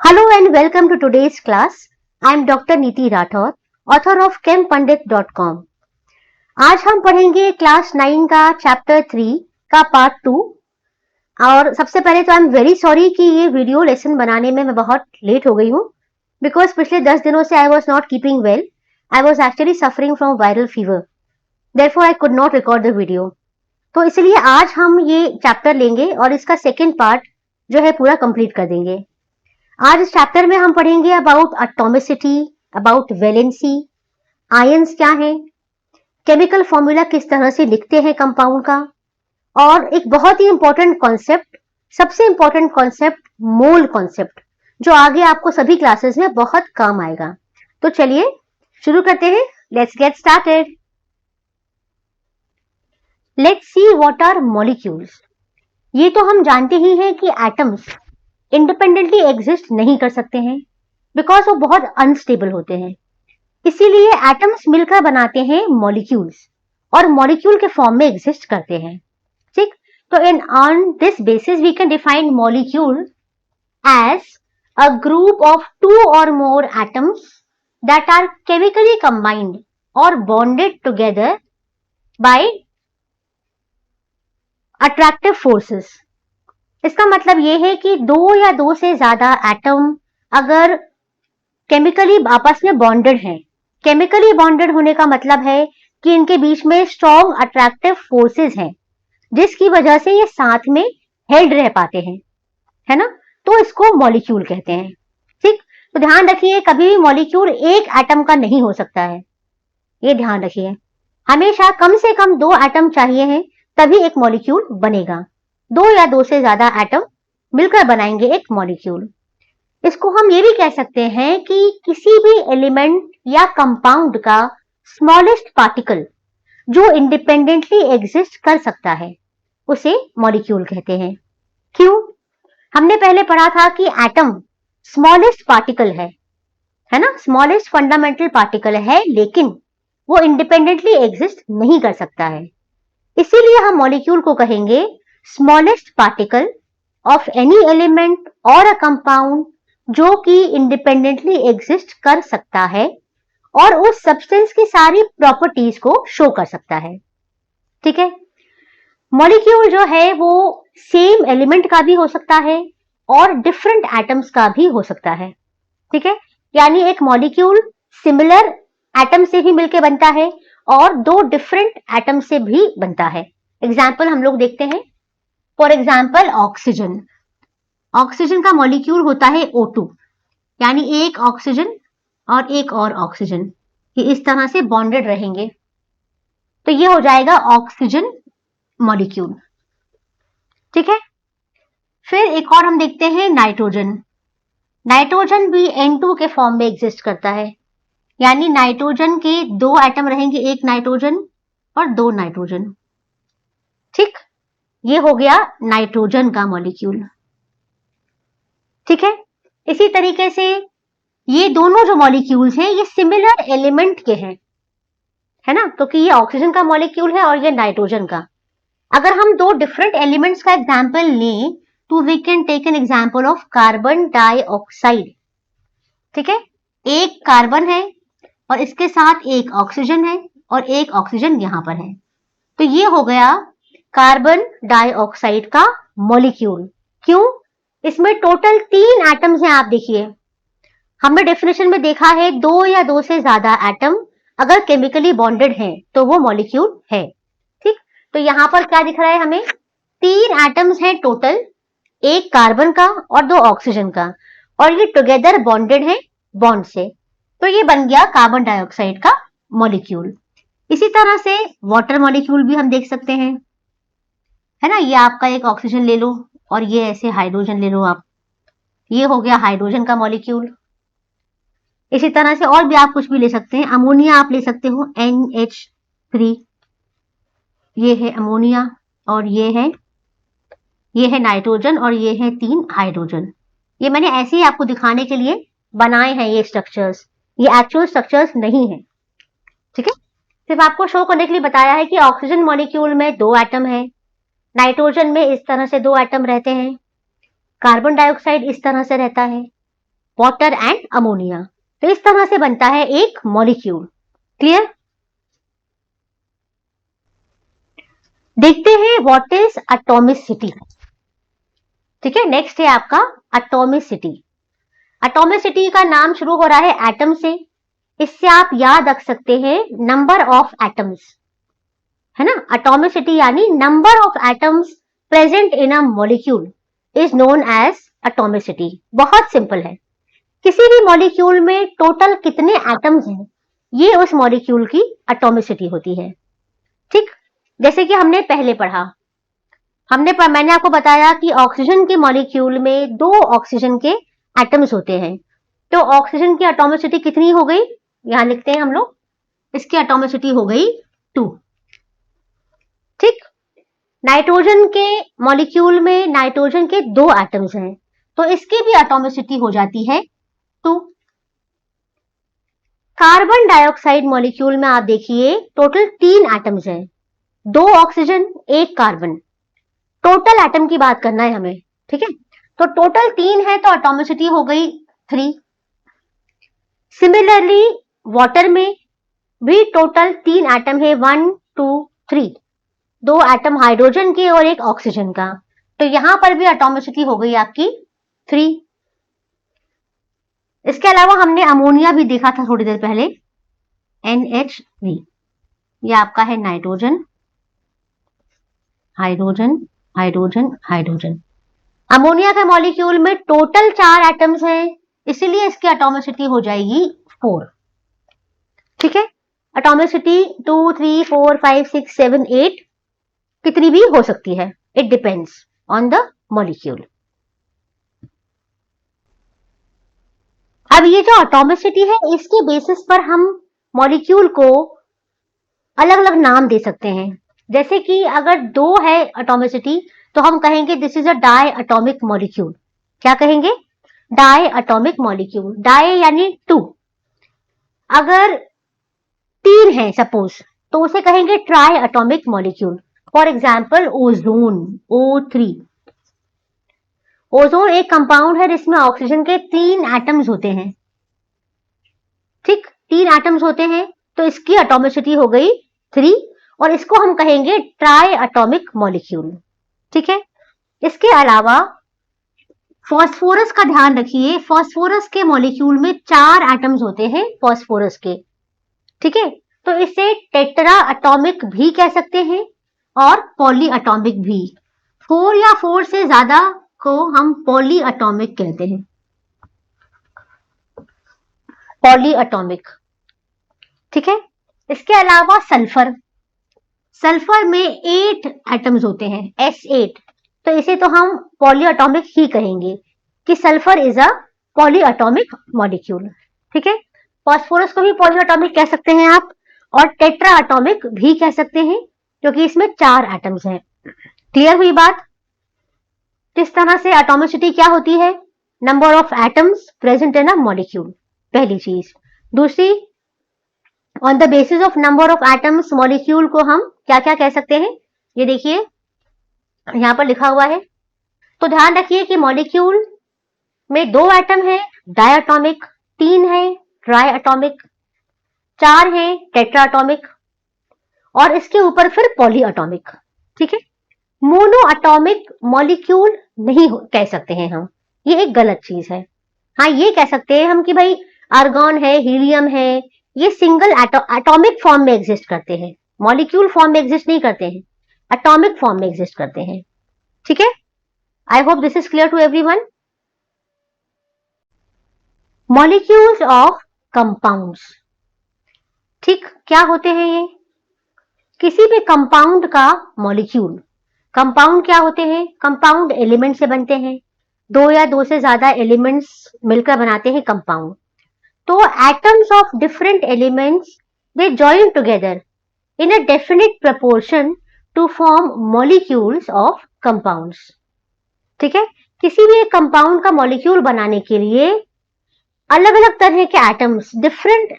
Hello and welcome to today's class. I am Dr. Niti Rathod, author of chempandit.com. आज हम पढ़ेंगे class 9 का chapter 3 का part 2। और सबसे पहले तो आई एम वेरी सॉरी कि ये वीडियो लेसन बनाने में मैं बहुत लेट हो गई हूँ, बिकॉज पिछले 10 दिनों से I was not keeping well. I was actually suffering from viral fever, therefore I could not record the video. तो इसलिए आज हम ये चैप्टर लेंगे और इसका सेकेंड पार्ट जो है पूरा कंप्लीट कर देंगे. आज इस चैप्टर में हम पढ़ेंगे about atomicity, about valency, ions क्या है, केमिकल फॉर्मूला किस तरह से लिखते हैं कंपाउंड का, और एक बहुत ही इंपॉर्टेंट कॉन्सेप्ट, सबसे इंपॉर्टेंट कॉन्सेप्ट मोल कॉन्सेप्ट, जो आगे आपको सभी क्लासेस में बहुत काम आएगा. तो चलिए शुरू करते हैं. Let's get started. Let's see what are molecules. ये तो हम जानते ही हैं कि एटम्स इंडिपेंडेंटली एग्जिस्ट नहीं कर सकते हैं, बिकॉज वो बहुत अनस्टेबल होते हैं. इसीलिए एटम्स मिलकर बनाते हैं मॉलिक्यूल्स, और मॉलिक्यूल के फॉर्म में एग्जिस्ट करते हैं. ठीक, तो इन on this basis we can define molecule as a group of 2 or more atoms that are chemically combined or bonded together by attractive forces. इसका मतलब ये है कि 2 या 2 से ज्यादा एटम अगर केमिकली आपस में बॉन्डेड हैं, केमिकली बॉन्डेड होने का मतलब है कि इनके बीच में स्ट्रॉन्ग अट्रैक्टिव फोर्सेस हैं, जिसकी वजह से ये साथ में हेल्ड रह पाते हैं, है ना. तो इसको मॉलिक्यूल कहते हैं. ठीक, तो ध्यान रखिए कभी भी मॉलिक्यूल एक एटम का नहीं हो सकता है, ये ध्यान रखिए. हमेशा कम से कम 2 एटम चाहिए हैं तभी एक मॉलिक्यूल बनेगा. 2 या 2 से ज्यादा एटम मिलकर बनाएंगे एक मॉलिक्यूल. इसको हम ये भी कह सकते हैं कि किसी भी एलिमेंट या कंपाउंड का स्मॉलेस्ट पार्टिकल जो इंडिपेंडेंटली एग्जिस्ट कर सकता है उसे मॉलिक्यूल कहते हैं. क्यों? हमने पहले पढ़ा था कि एटम स्मॉलेस्ट पार्टिकल है ना, स्मॉलेस्ट फंडामेंटल पार्टिकल है, लेकिन वो इंडिपेंडेंटली एग्जिस्ट नहीं कर सकता है. इसीलिए हम मॉलिक्यूल को कहेंगे smallest particle of any element और अ कंपाउंड जो कि इंडिपेंडेंटली एग्जिस्ट कर सकता है और उस सब्सटेंस की सारी प्रॉपर्टीज को शो कर सकता है. ठीक है, मॉलिक्यूल जो है वो सेम एलिमेंट का भी हो सकता है और डिफरेंट एटम्स का भी हो सकता है. ठीक है, यानी एक मॉलिक्यूल सिमिलर एटम से भी मिलकर बनता है और 2 डिफरेंट एटम से भी बनता है. एग्जाम्पल हम लोग देखते हैं. For example oxygen. ऑक्सीजन का मॉलिक्यूल होता है O2, यानी एक ऑक्सीजन और एक और ऑक्सीजन, ये इस तरह से बॉन्डेड रहेंगे, तो ये हो जाएगा ऑक्सीजन मॉलिक्यूल. ठीक है, फिर एक और हम देखते हैं नाइट्रोजन. नाइट्रोजन भी N2 के फॉर्म में एग्जिस्ट करता है, यानी नाइट्रोजन के 2 एटम रहेंगे, एक नाइट्रोजन और 2 नाइट्रोजन. ठीक, ये हो गया नाइट्रोजन का मॉलिक्यूल. ठीक है, इसी तरीके से ये दोनों जो मॉलिक्यूल्स हैं ये सिमिलर एलिमेंट के हैं, है ना, क्योंकि ये ऑक्सीजन का मॉलिक्यूल है और ये नाइट्रोजन का. अगर हम 2 डिफरेंट एलिमेंट्स का एग्जांपल लें तो we can take an example of carbon dioxide. ठीक है, एक कार्बन है और इसके साथ एक ऑक्सीजन है और एक ऑक्सीजन यहां पर है, तो ये हो गया कार्बन डाइऑक्साइड का मॉलिक्यूल. क्यों? इसमें टोटल 3 एटम्स हैं. आप देखिए, हमने डेफिनेशन में देखा है 2 या 2 से ज्यादा एटम अगर केमिकली बॉन्डेड हैं तो वो मॉलिक्यूल है. ठीक, तो यहां पर क्या दिख रहा है हमें, 3 एटम्स हैं टोटल, एक कार्बन का और 2 ऑक्सीजन का, और ये टुगेदर बॉन्डेड है बॉन्ड से, तो ये बन गया कार्बन डाइऑक्साइड का मॉलिक्यूल. इसी तरह से वाटर मॉलिक्यूल भी हम देख सकते हैं, है ना. ये आपका एक ऑक्सीजन ले लो और ये ऐसे हाइड्रोजन ले लो आप, ये हो गया हाइड्रोजन का मॉलिक्यूल. इसी तरह से और भी आप कुछ भी ले सकते हैं. अमोनिया आप ले सकते हो, NH3, ये है अमोनिया और ये है नाइट्रोजन और ये है 3 हाइड्रोजन. ये मैंने ऐसे ही आपको दिखाने के लिए बनाए हैं ये स्ट्रक्चर्स, ये एक्चुअल स्ट्रक्चर्स नहीं है. ठीक है, सिर्फ आपको शो करने के लिए बताया है कि ऑक्सीजन मॉलिक्यूल में 2 एटम है, नाइट्रोजन में इस तरह से 2 एटम रहते हैं, कार्बन डाइऑक्साइड इस तरह से रहता है, वाटर एंड अमोनिया। तो इस तरह से बनता है एक मॉलिक्यूल। क्लियर? देखते हैं व्हाट इज एटॉमिसिटी। ठीक है, नेक्स्ट है आपका एटॉमिसिटी। एटॉमिसिटी का नाम शुरू हो रहा है एटम से। इससे आप याद रख सकते हैं नंबर ऑफ एटम्स, है ना। एटॉमिसिटी यानी number of atoms present in a molecule is known as atomicity. बहुत सिंपल है, किसी भी मॉलिक्यूल में टोटल कितने एटम्स हैं ये उस मॉलिक्यूल की एटॉमिसिटी होती है। ठीक, जैसे कि हमने पहले पढ़ा, मैंने आपको बताया कि ऑक्सीजन के मॉलिक्यूल में 2 ऑक्सीजन के एटम्स होते हैं। तो ऑक्सीजन की एटॉमिसिटी कितनी हो गई, यहां लिखते हैं हम लोग, इसकी एटॉमिसिटी हो गई 2। ठीक, नाइट्रोजन के मॉलिक्यूल में नाइट्रोजन के 2 एटम्स हैं, तो इसकी भी एटॉमिसिटी हो जाती है 2। कार्बन डाइऑक्साइड मॉलिक्यूल में आप देखिए टोटल 3 एटम्स हैं, 2 ऑक्सीजन 1 कार्बन। टोटल एटम की बात करना है हमें, ठीक है। तो टोटल 3 है तो एटॉमिसिटी हो गई 3। सिमिलरली वाटर में भी टोटल 3 एटम है, 1 2 3, 2 एटम हाइड्रोजन के और 1 ऑक्सीजन का, तो यहां पर भी एटॉमिसिटी हो गई आपकी 3। इसके अलावा हमने अमोनिया भी देखा था थोड़ी देर पहले, NH3, ये आपका है nitrogen, hydrogen, hydrogen, hydrogen. Ammonia के मॉलिक्यूल में टोटल 4 एटम्स हैं, इसीलिए इसकी एटॉमिसिटी हो जाएगी 4। ठीक है, एटॉमिसिटी 2 3 4 5 6 7 8 कितनी भी हो सकती है, it depends on the molecule. अब ये जो एटॉमिसिटी है इसके बेसिस पर हम मॉलिक्यूल को अलग अलग नाम दे सकते हैं। जैसे कि अगर 2 है एटॉमिसिटी तो हम कहेंगे this is a diatomic molecule. क्या कहेंगे? Die atomic molecule. डाई यानी 2। अगर 3 है सपोज तो उसे कहेंगे try atomic molecule. For example ozone, O3। Ozone एक कंपाउंड है जिसमें ऑक्सीजन के 3 एटम्स होते हैं। ठीक, 3 एटम्स होते हैं तो इसकी एटॉमिसिटी हो गई 3 और इसको हम कहेंगे ट्राई एटॉमिक मॉलिक्यूल। ठीक है, इसके अलावा फास्फोरस का ध्यान रखिए, फास्फोरस के मॉलिक्यूल में 4 एटम्स होते हैं फास्फोरस के। ठीक है, तो इसे टेट्रा एटॉमिक भी कह सकते हैं और पॉली एटॉमिक भी। 4 या 4 से ज्यादा को हम पॉली एटॉमिक कहते हैं, पॉली एटॉमिक। ठीक है, इसके अलावा सल्फर, सल्फर में 8 एटम्स होते हैं, S8, तो इसे तो हम पॉली एटॉमिक ही कहेंगे कि sulphur is a poly atomic molecule. ठीक है, फास्फोरस को भी पॉली एटॉमिक कह सकते हैं आप और टेट्रा एटॉमिक भी कह सकते हैं क्योंकि इसमें 4 एटम्स हैं। क्लियर हुई बात? किस तरह से एटॉमिसिटी क्या होती है? Number of atoms present in a molecule, पहली चीज। दूसरी, on the basis of number of atoms molecule को हम क्या क्या कह सकते हैं, ये देखिए यहां पर लिखा हुआ है। तो ध्यान रखिए कि मॉलिक्यूल में 2 एटम है डायटॉमिक, 3 है ट्राई एटॉमिक, 4 है टेट्रा एटॉमिक और इसके ऊपर फिर पॉली एटॉमिक। ठीक है, मोनो एटॉमिक मॉलिक्यूल नहीं कह सकते हैं हम, ये एक गलत चीज है। हाँ, ये कह सकते हैं हम कि भाई आर्गॉन है, हीलियम है, ये सिंगल एटॉमिक फॉर्म में एग्जिस्ट करते हैं, मॉलिक्यूल फॉर्म में एग्जिस्ट नहीं करते हैं, एटॉमिक फॉर्म में एग्जिस्ट करते हैं। ठीक है, I hope this is clear to everyone. Molecules of compounds. ठीक, क्या होते हैं ये? किसी भी कंपाउंड का मॉलिक्यूल। कंपाउंड क्या होते हैं? कंपाउंड एलिमेंट से बनते हैं, 2 या 2 से ज्यादा एलिमेंट्स मिलकर बनाते हैं कंपाउंड। तो atoms of different elements they join together in a definite proportion to form molecules of compounds. ठीक है, किसी भी एक कंपाउंड का मॉलिक्यूल बनाने के लिए अलग अलग तरह के एटम्स, डिफरेंट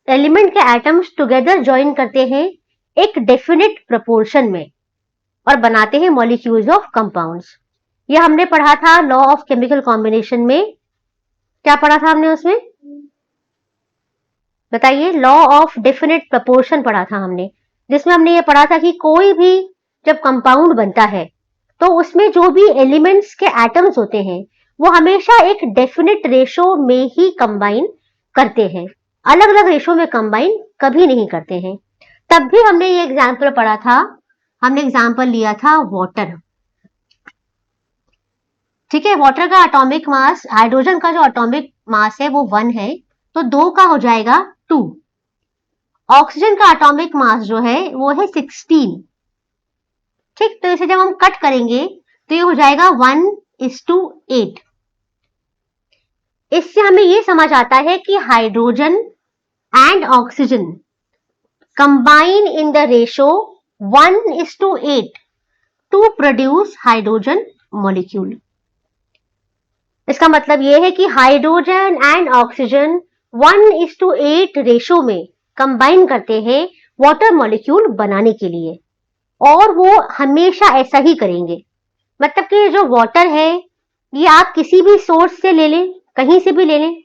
एलिमेंट के एटम्स टुगेदर ज्वाइन करते हैं एक डेफिनिट प्रपोर्शन में और बनाते हैं मॉलिक्यूल्स ऑफ कंपाउंड्स। ये हमने पढ़ा था लॉ ऑफ केमिकल कॉम्बिनेशन में, क्या पढ़ा था हमने उसमें, बताइए? लॉ ऑफ डेफिनेट प्रपोर्शन पढ़ा था हमने, जिसमें हमने ये पढ़ा था कि कोई भी जब कंपाउंड बनता है तो उसमें जो भी एलिमेंट्स के एटम्स होते हैं वो हमेशा एक डेफिनेट रेशो में ही कंबाइन करते हैं, अलग अलग रेशो में कंबाइन कभी नहीं करते हैं। तब भी हमने ये एग्जाम्पल पढ़ा था, हमने एग्जाम्पल लिया था वाटर। ठीक है, वाटर का एटॉमिक मास, हाइड्रोजन का जो एटॉमिक मास है वो 1 है, तो 2 का हो जाएगा 2। ऑक्सीजन का एटॉमिक मास जो है वो है 16। ठीक, तो इसे जब हम कट करेंगे तो ये हो जाएगा 1:8। इससे हमें ये समझ आता है कि hydrogen and oxygen combine in the ratio 1:8 to produce hydrogen molecule. इसका मतलब ये है कि हाइड्रोजन एंड ऑक्सीजन 1:8 रेशो में कंबाइन करते हैं वाटर मॉलिक्यूल बनाने के लिए, और वो हमेशा ऐसा ही करेंगे। मतलब कि जो वाटर है ये आप किसी भी सोर्स से ले लें, कहीं से भी ले लें,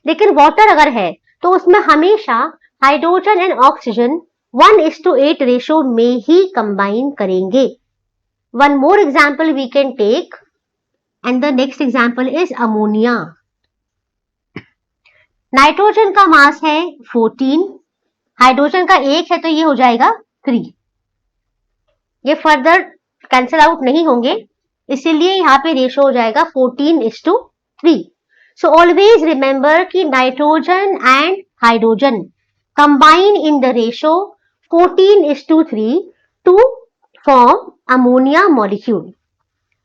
लेकिन वाटर अगर है तो उसमें हमेशा हाइड्रोजन एंड ऑक्सीजन 1:8 रेशो में ही कंबाइन करेंगे। One more example we can take, and the next example is ammonia. Nitrogen का मास है 14, हाइड्रोजन का 1 है तो ये हो जाएगा 3। ये फर्दर कैंसिल आउट नहीं होंगे, इसीलिए यहाँ पे रेशो हो जाएगा 14:3। सो ऑलवेज रिमेंबर कि nitrogen and hydrogen combine in the ratio 14:3 to form ammonia molecule.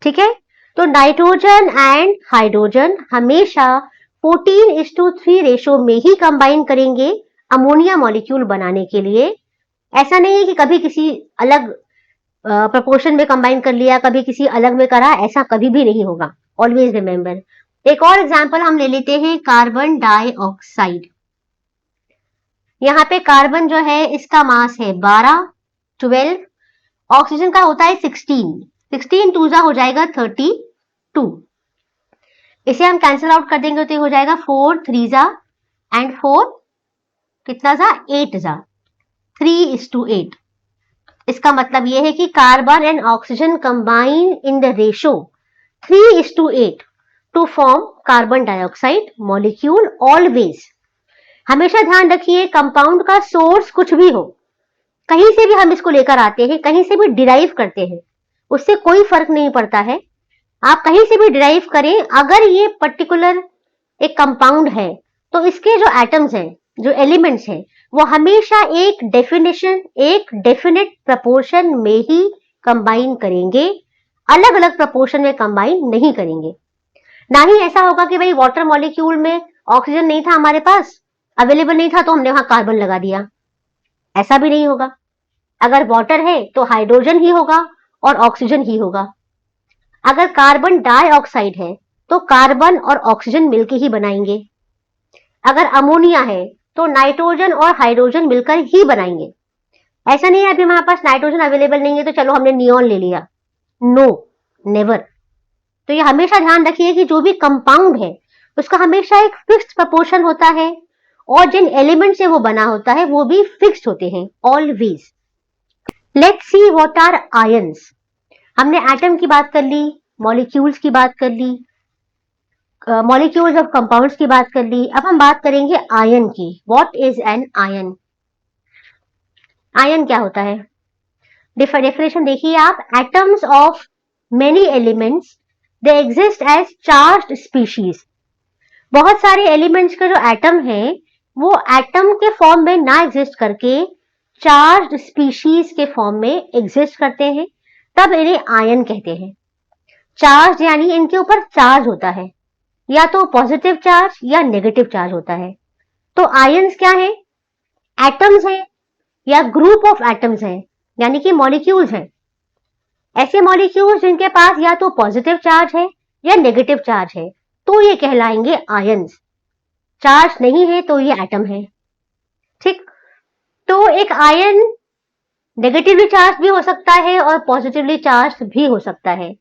ठीक है, तो नाइट्रोजन एंड हाइड्रोजन हमेशा 14:3 रेशो में ही कंबाइन करेंगे अमोनिया मॉलिक्यूल बनाने के लिए। ऐसा नहीं है कि कभी किसी अलग प्रोपोर्शन में कंबाइन कर लिया, कभी किसी अलग में करा, ऐसा कभी भी नहीं होगा। Always remember. एक और एग्जांपल हम ले लेते हैं, कार्बन डाइऑक्साइड। यहाँ पे कार्बन जो है इसका मास है 12, ऑक्सीजन का होता है 16 2 हो जाएगा 32। इसे हम कैंसिल आउट कर देंगे तो हो जाएगा 4 3 एंड 4 कितना 8 3:8। इसका मतलब यह है कि carbon and oxygen combine in the ratio 3:8 to form carbon dioxide molecule. Always हमेशा ध्यान रखिए, कंपाउंड का सोर्स कुछ भी हो, कहीं से भी हम इसको लेकर आते हैं, कहीं से भी डिराइव करते हैं, उससे कोई फर्क नहीं पड़ता है। आप कहीं से भी डिराइव करें, अगर ये पर्टिकुलर एक कंपाउंड है तो इसके जो एटम्स हैं, जो एलिमेंट्स हैं, वो हमेशा एक डेफिनेट प्रपोर्शन में ही कंबाइन करेंगे, अलग अलग प्रपोर्शन में कंबाइन नहीं करेंगे। ना ही ऐसा होगा कि भाई वाटर मॉलिक्यूल में ऑक्सीजन नहीं था, हमारे पास अवेलेबल नहीं था तो हमने वहां कार्बन लगा दिया, ऐसा भी नहीं होगा। अगर वाटर है तो हाइड्रोजन ही होगा और ऑक्सीजन ही होगा। अगर कार्बन डाइऑक्साइड है तो कार्बन और ऑक्सीजन मिलकर ही बनाएंगे। अगर अमोनिया है तो नाइट्रोजन और हाइड्रोजन मिलकर ही बनाएंगे। ऐसा नहीं है अभी हमारे पास नाइट्रोजन अवेलेबल नहीं है तो चलो हमने नियॉन ले लिया, नो, नेवर। तो ये हमेशा ध्यान रखिए कि जो भी कंपाउंड है उसका हमेशा एक फिक्स्ड प्रपोर्शन होता है, और जिन एलिमेंट से वो बना होता है वो भी फिक्स्ड होते हैं always. Let's see what are ions. हमने एटम की बात कर ली, मॉलिक्यूल्स की बात कर ली, मॉलिक्यूल्स ऑफ कंपाउंड्स की बात कर ली। अब हम बात करेंगे आयन की। What is an ion? Ion क्या होता है? डेफिनेशन देखिए आप, atoms of many elements they exist as charged species. बहुत सारे एलिमेंट्स के जो एटम हैं वो एटम के फॉर्म में ना एग्जिस्ट करके चार्ज्ड स्पीशीज के फॉर्म में एग्जिस्ट करते हैं, तब इन्हें आयन कहते हैं। चार्ज यानी इनके ऊपर चार्ज होता है, या तो पॉजिटिव चार्ज या नेगेटिव चार्ज होता है। तो आयंस क्या है? एटम्स हैं या ग्रुप ऑफ एटम्स हैं, यानी कि मॉलिक्यूल्स हैं। ऐसे मॉलिक्यूल्स जिनके पास या तो पॉजिटिव चार्ज है या नेगेटिव चार्ज है, तो ये कहलाएंगे आयंस। चार्ज नहीं है तो ये एटम है। ठीक, तो एक आयन नेगेटिवली चार्ज भी हो सकता है और पॉजिटिवली चार्ज भी हो सकता है।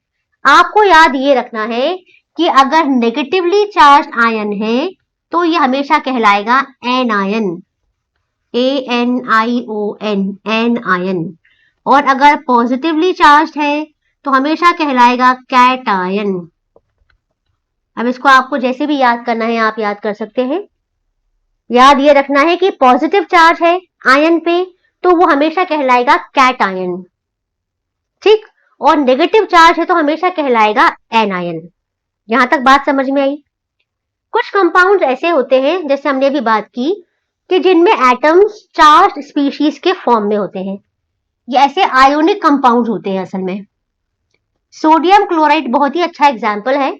आपको याद ये रखना है कि अगर नेगेटिवली चार्ज आयन है तो ये हमेशा कहलाएगा एनायन, ANION, एनायन। और अगर पॉजिटिवली चार्ज है तो हमेशा कहलाएगा कैटायन। अब इसको आपको जैसे भी याद करना है आप याद कर सकते हैं। याद ये रखना है कि पॉजिटिव चार्ज है आयन पे तो वो हमेशा कहलाएगा कैटायन, ठीक, और नेगेटिव चार्ज है तो हमेशा कहलाएगा एनायन। यहां तक बात समझ में आई। कुछ कंपाउंड ऐसे होते हैं जैसे हमने अभी बात की कि जिनमें एटम्स चार्ज स्पीशीज के फॉर्म में होते हैं, ये ऐसे आयोनिक कंपाउंड होते हैं असल में। सोडियम क्लोराइड बहुत ही अच्छा एग्जाम्पल है।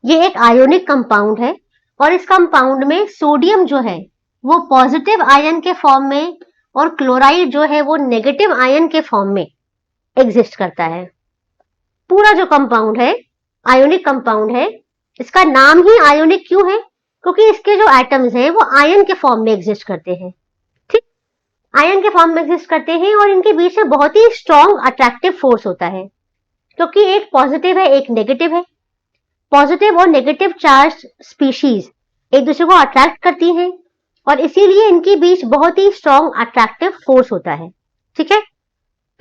ये एक आयोनिक कंपाउंड है और इस कंपाउंड में सोडियम जो है वो पॉजिटिव आयन के फॉर्म में और क्लोराइड जो है वो नेगेटिव आयन के फॉर्म में एग्जिस्ट करता है। पूरा जो कंपाउंड है आयोनिक कंपाउंड है। इसका नाम ही आयोनिक क्यों है? क्योंकि इसके जो एटम्स हैं वो आयन के फॉर्म में एग्जिस्ट करते हैं, ठीक, आयन के फॉर्म में एग्जिस्ट करते हैं और इनके बीच में बहुत ही स्ट्रॉन्ग अट्रैक्टिव फोर्स होता है क्योंकि एक पॉजिटिव है एक नेगेटिव है। पॉजिटिव और नेगेटिव चार्ज स्पीशीज एक दूसरे को अट्रैक्ट करती हैं और इसीलिए इनके बीच बहुत ही स्ट्रॉन्ग अट्रैक्टिव फोर्स होता है, ठीक है।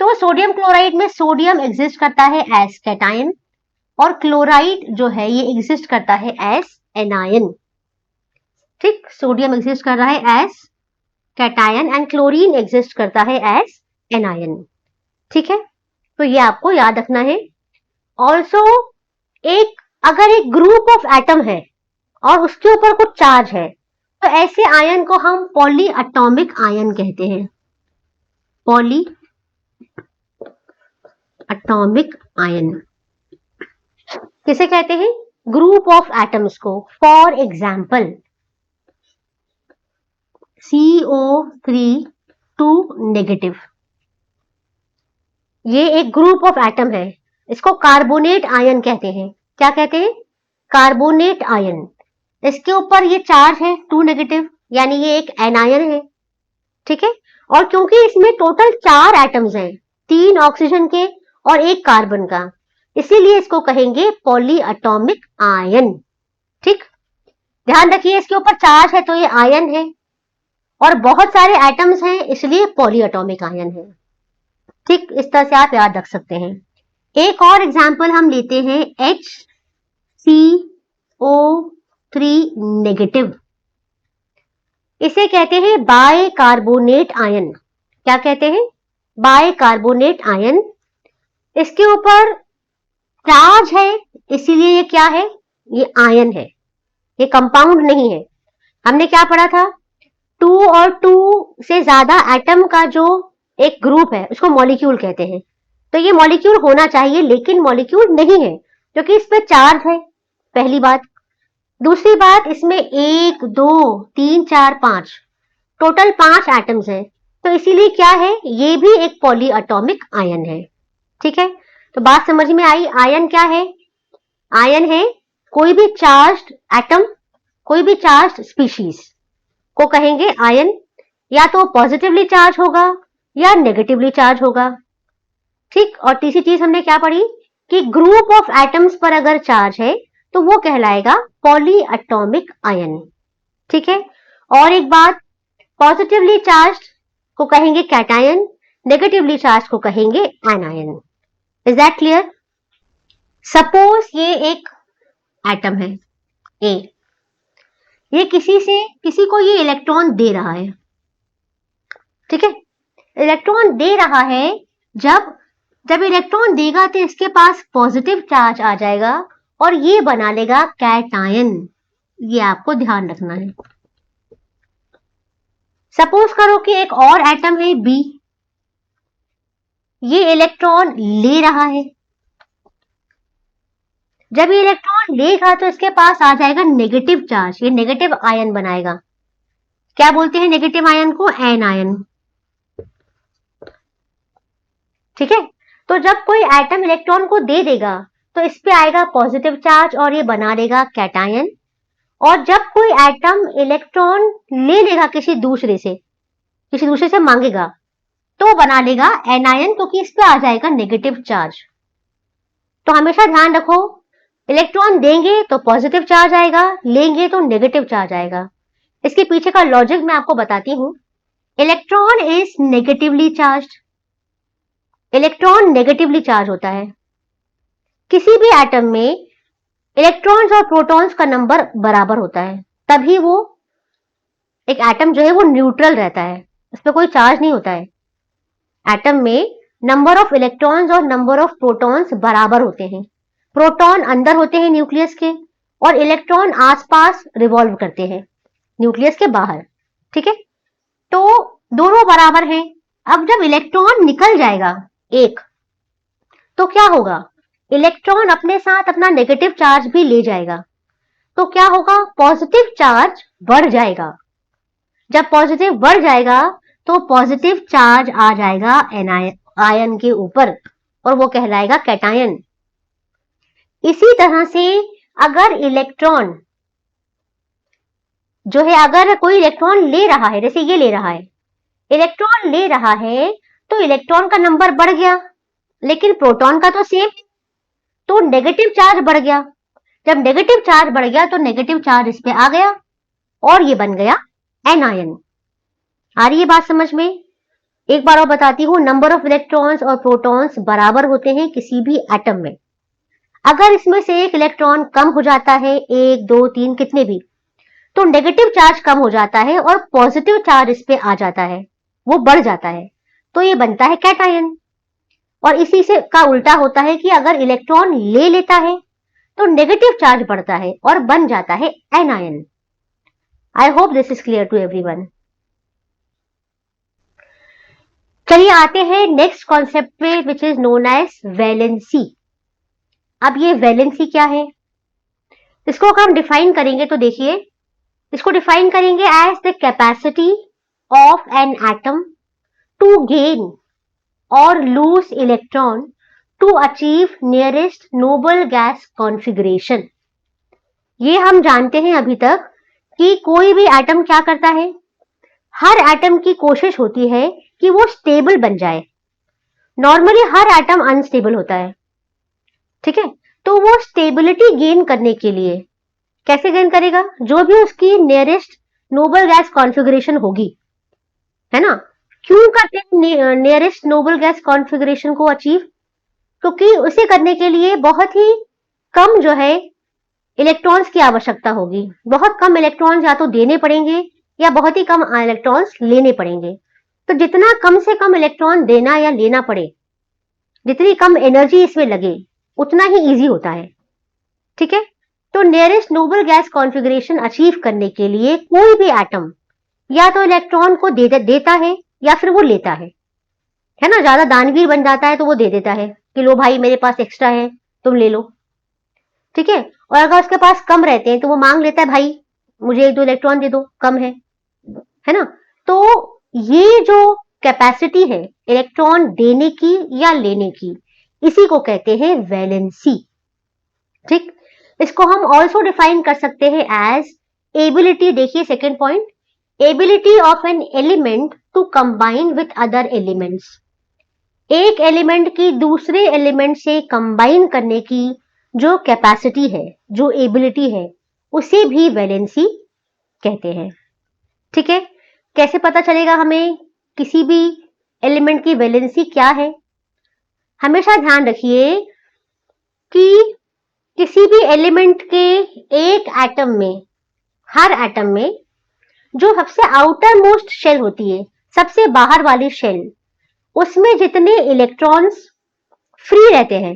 तो सोडियम क्लोराइड में सोडियम एग्जिस्ट करता है एज कैटायन और क्लोराइड जो है ये एग्जिस्ट करता है एज एनायन, ठीक। सोडियम एग्जिस्ट कर रहा है as cation and chlorine exist करता है एज एनायन, ठीक है। तो ये आपको याद रखना है। ऑल्सो अगर एक ग्रुप ऑफ एटम है और उसके ऊपर कुछ चार्ज है तो ऐसे आयन को हम पॉली एटॉमिक आयन कहते हैं। पॉली एटॉमिक आयन किसे कहते हैं? ग्रुप ऑफ एटम्स को। फॉर एग्जाम्पल CO3 2 नेगेटिव, ये एक ग्रुप ऑफ एटम है, इसको कार्बोनेट आयन कहते हैं। क्या कहते हैं? Carbonate ion. इसके ऊपर ये चार्ज है 2 नेगेटिव, यानी ये एक एनायन है, ठीक है। और क्योंकि इसमें टोटल 4 एटम्स हैं, 3 ऑक्सीजन के और 1 कार्बन का, इसीलिए इसको कहेंगे पॉली एटॉमिक आयन, ठीक। ध्यान रखिए इसके ऊपर चार्ज है तो ये आयन है और बहुत सारे एटम्स हैं इसलिए पॉली एटॉमिक आयन है, ठीक। इस तरह से आप याद रख सकते हैं। एक और एग्जाम्पल हम लेते हैं HCO3 नेगेटिव। इसे कहते हैं बाय कार्बोनेट आयन। क्या कहते हैं? Bicarbonate ion. इसके ऊपर चार्ज है इसीलिए ये क्या है? ये आयन है, ये कंपाउंड नहीं है। हमने क्या पढ़ा था? 2 और 2 से ज्यादा एटम का जो एक ग्रुप है उसको मॉलिक्यूल कहते हैं। तो ये मॉलिक्यूल होना चाहिए लेकिन मॉलिक्यूल नहीं है क्योंकि इस पे चार्ज है, पहली बात। दूसरी बात, इसमें 1 2 3 4 5 टोटल 5 एटम्स हैं तो इसीलिए क्या है? ये भी एक पॉली एटॉमिक आयन है, ठीक है। तो बात समझ में आई। आयन क्या है? आयन है कोई भी चार्ज्ड एटम, कोई भी चार्ज्ड स्पीशीज को कहेंगे आयन। या तो पॉजिटिवली चार्ज होगा या नेगेटिवली चार्ज होगा, ठीक। और तीसरी चीज हमने क्या पढ़ी कि ग्रुप ऑफ एटम्स पर अगर चार्ज है तो वो कहलाएगा पॉली एटॉमिक आयन, ठीक है। और एक बात, पॉजिटिवली चार्ज को कहेंगे कैटायन, नेगेटिवली चार्ज को कहेंगे anion. Is that clear? Suppose ये एक एटम है ए, ये किसी को ये इलेक्ट्रॉन दे रहा है, ठीक है। इलेक्ट्रॉन दे रहा है, जब इलेक्ट्रॉन देगा तो इसके पास पॉजिटिव चार्ज आ जाएगा और ये बना लेगा कैटायन। ये आपको ध्यान रखना है। सपोज करो कि एक और एटम है बी, ये इलेक्ट्रॉन ले रहा है। जब ये इलेक्ट्रॉन लेगा तो इसके पास आ जाएगा नेगेटिव चार्ज, ये नेगेटिव आयन बनाएगा। क्या बोलते हैं नेगेटिव आयन को? एनायन, ठीक है। तो जब कोई एटम इलेक्ट्रॉन को दे देगा तो इस पे आएगा पॉजिटिव चार्ज और ये बना लेगा कैटायन। और जब कोई एटम इलेक्ट्रॉन ले लेगा किसी दूसरे से मांगेगा तो बना लेगा एनायन क्योंकि इस पे आ जाएगा नेगेटिव चार्ज। तो हमेशा ध्यान रखो इलेक्ट्रॉन देंगे तो पॉजिटिव चार्ज आएगा, लेंगे तो नेगेटिव चार्ज आएगा। इसके पीछे का लॉजिक मैं आपको बताती हूं। Electron is negatively charge, electron negatively charge होता है। किसी भी एटम में इलेक्ट्रॉन्स और प्रोटॉन्स का नंबर बराबर होता है, तभी वो एक एटम जो है वो न्यूट्रल रहता है, उस पर कोई चार्ज नहीं होता है। एटम में नंबर ऑफ इलेक्ट्रॉन्स और नंबर ऑफ प्रोटॉन्स बराबर होते हैं। प्रोटॉन अंदर होते हैं न्यूक्लियस के, और इलेक्ट्रॉन आसपास रिवॉल्व करते हैं न्यूक्लियस के बाहर। ठीक है, तो दोनों बराबर हैं। अब जब इलेक्ट्रॉन निकल जाएगा एक, तो क्या होगा? इलेक्ट्रॉन अपने साथ अपना नेगेटिव चार्ज भी ले जाएगा। तो क्या होगा? पॉजिटिव चार्ज बढ़ जाएगा। जब पॉजिटिव बढ़ जाएगा तो पॉजिटिव चार्ज आ जाएगा आयन के ऊपर, और वो कहलाएगा कैटायन। इसी तरह से अगर इलेक्ट्रॉन जो है, अगर कोई इलेक्ट्रॉन ले रहा है, जैसे ये ले रहा है, इलेक्ट्रॉन ले रहा है, तो इलेक्ट्रॉन का नंबर बढ़ गया, लेकिन प्रोटॉन का तो सेम, तो नेगेटिव चार्ज बढ़ गया। जब नेगेटिव चार्ज बढ़ गया तो नेगेटिव चार्ज इस पे आ गया, और ये बन गया एनायन। आ रही है बात समझ में? एक बार और बताती हूँ, नंबर ऑफ इलेक्ट्रॉन्स और प्रोटॉन्स बराबर होते हैं किसी भी एटम में। अगर इसमें से एक इलेक्ट्रॉन कम हो जाता है, 1 2 3 कितने भी, तो नेगेटिव चार्ज कम हो जाता है और पॉजिटिव चार्ज इस पे आ जाता है, वो बढ़ जाता है, तो ये बनता है कैटायन। और इसी से का उल्टा होता है कि अगर इलेक्ट्रॉन ले लेता है तो नेगेटिव चार्ज बढ़ता है और बन जाता है anion. I hope this is clear to everyone. चलिए आते हैं नेक्स्ट कॉन्सेप्ट पे, which is known as valency. अब ये वैलेंसी क्या है, इसको अगर हम डिफाइन करेंगे तो देखिए, इसको डिफाइन करेंगे as the capacity of an atom to gain और lose electron to achieve nearest noble gas configuration. ये हम जानते हैं अभी तक कि कोई भी एटम क्या करता है, हर एटम की कोशिश होती है कि वो स्टेबल बन जाए। नॉर्मली हर एटम अनस्टेबल होता है, ठीक है, तो वो स्टेबिलिटी गेन करने के लिए कैसे गेन करेगा? जो भी उसकी नियरेस्ट नोबल गैस कॉन्फिगरेशन होगी, है ना। क्यों करते हैं नियरेस्ट नोबल गैस कॉन्फिगरेशन को अचीव? क्योंकि उसे करने के लिए बहुत ही कम जो है इलेक्ट्रॉन्स की आवश्यकता होगी। बहुत कम इलेक्ट्रॉन्स या तो देने पड़ेंगे या बहुत ही कम इलेक्ट्रॉन्स लेने पड़ेंगे। तो जितना कम से कम इलेक्ट्रॉन देना या लेना पड़े, जितनी कम एनर्जी इसमें लगे, उतना ही इजी होता है। ठीक है, तो nearest noble gas configuration achieve करने के लिए कोई भी एटम या तो इलेक्ट्रॉन को देता है या फिर वो लेता है ना। ज्यादा दानवीर बन जाता है तो वो दे देता है कि लो भाई मेरे पास एक्स्ट्रा है, तुम ले लो। ठीक है, और अगर उसके पास कम रहते हैं तो वो मांग लेता है, भाई मुझे 1 2 इलेक्ट्रॉन दे दो, कम है ना। तो ये जो कैपेसिटी है इलेक्ट्रॉन देने की या लेने की, इसी को कहते हैं वैलेंसी। ठीक, इसको हम ऑल्सो डिफाइन कर सकते हैं एज एबिलिटी। देखिए second point, ability of an element to combine with other elements. एक एलिमेंट की दूसरे एलिमेंट से कंबाइन करने की जो कैपेसिटी है, जो एबिलिटी है, उसे भी वैलेंसी कहते हैं। ठीक है, कैसे पता चलेगा हमें किसी भी एलिमेंट की वैलेंसी क्या है? हमेशा ध्यान रखिए कि किसी भी एलिमेंट के एक एटम में, हर एटम में जो सबसे आउटर मोस्ट शेल होती है, सबसे बाहर वाली शेल, उसमें जितने इलेक्ट्रॉन्स फ्री रहते हैं,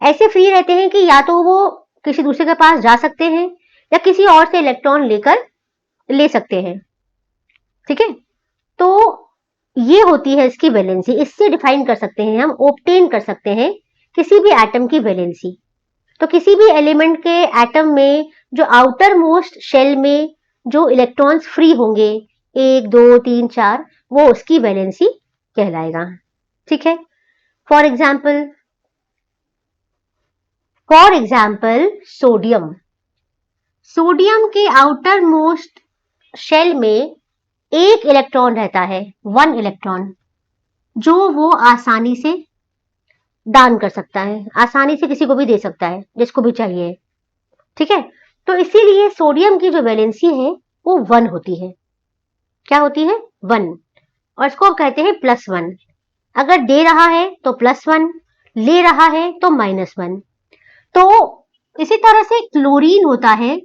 ऐसे फ्री रहते हैं कि या तो वो किसी दूसरे के पास जा सकते हैं या किसी और से इलेक्ट्रॉन ले सकते हैं। ठीक है, तो ये होती है इसकी वैलेंसी। इससे डिफाइन कर सकते हैं हम, ऑब्टेन कर सकते हैं किसी भी एटम की वैलेंसी। तो किसी भी एलिमेंट के एटम में जो आउटर मोस्ट शेल में जो इलेक्ट्रॉन्स फ्री होंगे, 1 2 3 4, वो उसकी वैलेंसी कहलाएगा। ठीक है, फॉर एग्जाम्पल सोडियम के आउटर मोस्ट शेल में 1 इलेक्ट्रॉन रहता है, 1 इलेक्ट्रॉन, जो वो आसानी से दान कर सकता है, आसानी से किसी को भी दे सकता है जिसको भी चाहिए, ठीक है। तो इसीलिए सोडियम की जो वैलेंसी है वो 1 होती है। क्या होती है? 1। और इसको हम कहते हैं +1। अगर दे रहा है तो +1, ले रहा है तो -1। तो इसी तरह से क्लोरीन होता है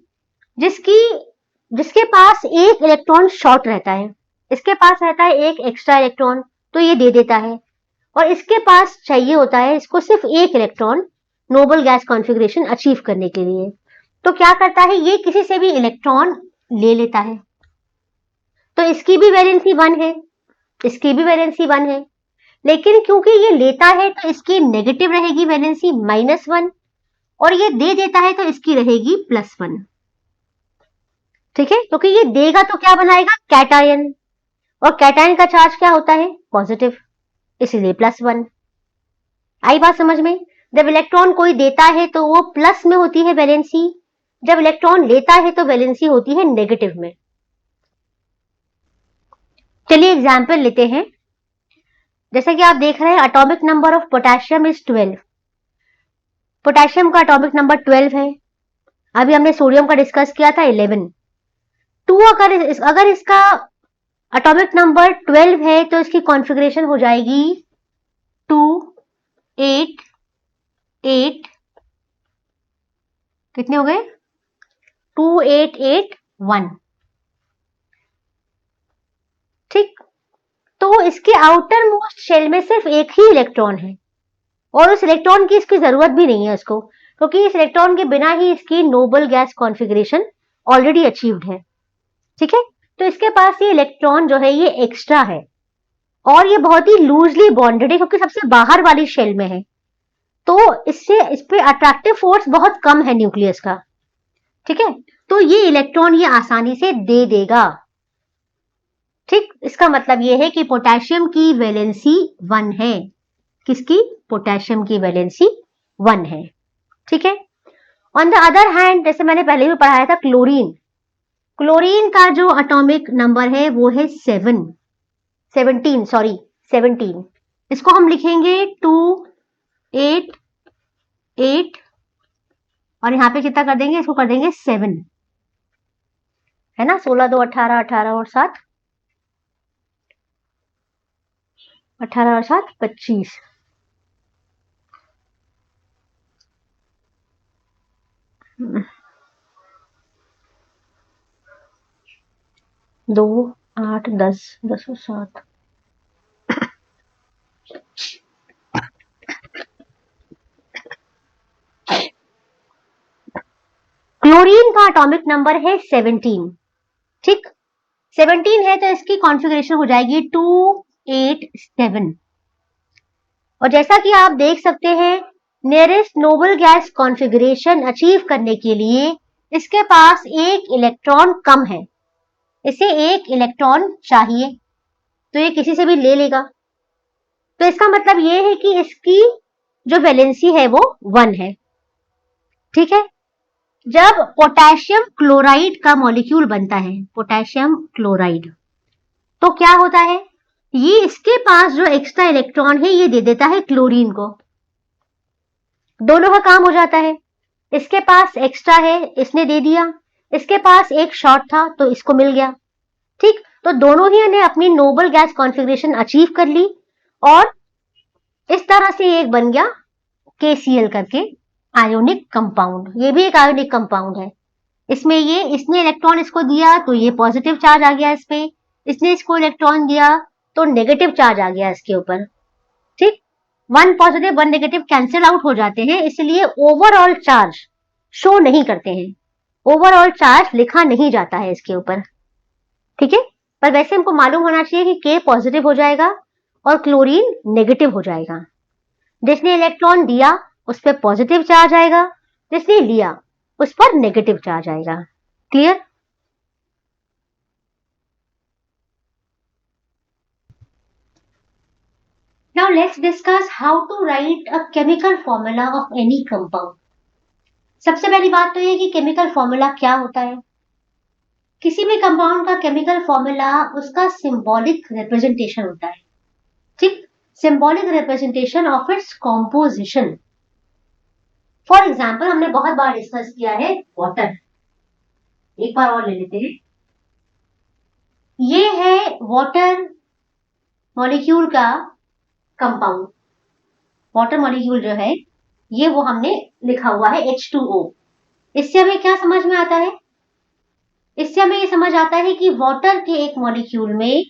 जिसकी जिसके पास एक इलेक्ट्रॉन शॉर्ट रहता है, इसके पास रहता है एक एक्स्ट्रा इलेक्ट्रॉन, तो ये दे देता है। और इसके पास चाहिए होता है इसको सिर्फ एक electron noble gas configuration achieve करने के लिए। तो क्या करता है, ये किसी से भी इलेक्ट्रॉन ले लेता है। तो इसकी भी वैलेंसी 1 है, इसकी भी वैलेंसी 1 है, लेकिन क्योंकि ये लेता है तो इसकी नेगेटिव रहेगी वैलेंसी -1, और ये दे देता है तो इसकी रहेगी +1। ठीक है, क्योंकि ये देगा तो क्या बनाएगा? कैटायन, और कैटायन का चार्ज क्या होता है? पॉजिटिव, इसीलिए +1। आई बात समझ में? जब इलेक्ट्रॉन कोई देता है तो वो प्लस में होती है वैलेंसी, जब इलेक्ट्रॉन लेता है तो वैलेंसी होती है नेगेटिव में। चलिए एग्जाम्पल लेते हैं। जैसे कि आप देख रहे हैं atomic number of potassium is 12। Potassium का एटॉमिक नंबर 12 है। अभी हमने सोडियम का डिस्कस किया था 11। 2 अगर इसका एटॉमिक नंबर 12 है तो इसकी कॉन्फ़िगरेशन हो जाएगी 2 8 8, कितने हो गए? 2 8 8 1। ठीक, तो इसके आउटर मोस्ट शेल में सिर्फ एक ही इलेक्ट्रॉन है, और उस इलेक्ट्रॉन की इसकी जरूरत भी नहीं है इसको, क्योंकि इस इलेक्ट्रॉन के बिना ही इसकी noble gas configuration already achieved है। ठीक है, तो इसके पास ये इलेक्ट्रॉन जो है ये एक्स्ट्रा है, और ये बहुत ही लूजली बॉन्डेड है क्योंकि सबसे बाहर वाली शेल में है, तो इससे इस पे अट्रैक्टिव फोर्स बहुत कम है न्यूक्लियस का। ठीक है, तो ये इलेक्ट्रॉन ये आसानी से दे देगा। ठीक, इसका मतलब ये है कि पोटेशियम की वैलेंसी 1 है। किसकी? पोटेशियम की वैलेंसी 1 है। ठीक है, ऑन द अदर हैंड, जैसे मैंने पहले भी पढ़ाया था, क्लोरीन का जो एटॉमिक नंबर है वो है 17। इसको हम लिखेंगे 2 8 8, और यहाँ पे कितना कर देंगे? इसको कर देंगे 7, है ना। 16 2 18, 18 और 7 18 और 7 25। दो 8 10 10 और 7। क्लोरीन का एटॉमिक नंबर है 17। ठीक, 17 है तो इसकी कॉन्फ़िगरेशन हो जाएगी 2 8 7। और जैसा कि आप देख सकते हैं, nearest noble gas configuration achieve करने के लिए इसके पास एक इलेक्ट्रॉन कम है, इसे एक इलेक्ट्रॉन चाहिए, तो ये किसी से भी ले लेगा। तो इसका मतलब ये है कि इसकी जो वैलेंसी है वो 1 है। ठीक है, जब पोटेशियम क्लोराइड का मॉलिक्यूल बनता है, पोटेशियम क्लोराइड, तो क्या होता है, ये इसके पास जो एक्स्ट्रा इलेक्ट्रॉन है ये दे देता है क्लोरीन को। दोनों का काम हो जाता है। इसके पास एक्स्ट्रा है, इसने दे दिया, इसके पास एक शॉर्ट था तो इसको मिल गया। ठीक, तो दोनों ही ने अपनी नोबल गैस कॉन्फ़िगरेशन अचीव कर ली, और इस तरह से एक बन गया KCl करके आयोनिक कंपाउंड। ये भी एक आयोनिक कंपाउंड है। इसमें इसने इलेक्ट्रॉन इसको दिया तो ये पॉजिटिव चार्ज आ गया इस पे, इसने इसको इलेक्ट्रॉन दिया तो नेगेटिव चार्ज आ गया इसके ऊपर। ठीक, 1 पॉजिटिव 1 नेगेटिव कैंसिल आउट हो जाते हैं, इसलिए ओवरऑल चार्ज शो नहीं करते हैं, ओवरऑल चार्ज लिखा नहीं जाता है इसके ऊपर। ठीक है, पर वैसे हमको मालूम होना चाहिए कि K पॉजिटिव हो जाएगा और क्लोरीन नेगेटिव हो जाएगा। जिसने इलेक्ट्रॉन दिया उस पर पॉजिटिव चार्ज आएगा, जिसने लिया उस पर नेगेटिव चार्ज आएगा। Clear? Now let's discuss how to write a chemical formula of any compound. सबसे पहली बात तो ये कि केमिकल फॉर्मूला क्या होता है। किसी भी कंपाउंड का केमिकल फॉर्मूला उसका सिंबॉलिक रिप्रेजेंटेशन होता है। ठीक, symbolic representation of its composition. For example हमने बहुत बार डिस्कस किया है वाटर, एक बार और ले लेते हैं। ये है वाटर मॉलिक्यूल का कंपाउंड, वाटर मॉलिक्यूल जो है ये वो हमने लिखा हुआ है H2O। इससे हमें क्या समझ में आता है? इससे हमें ये समझ आता है कि वाटर के एक मॉलिक्यूल में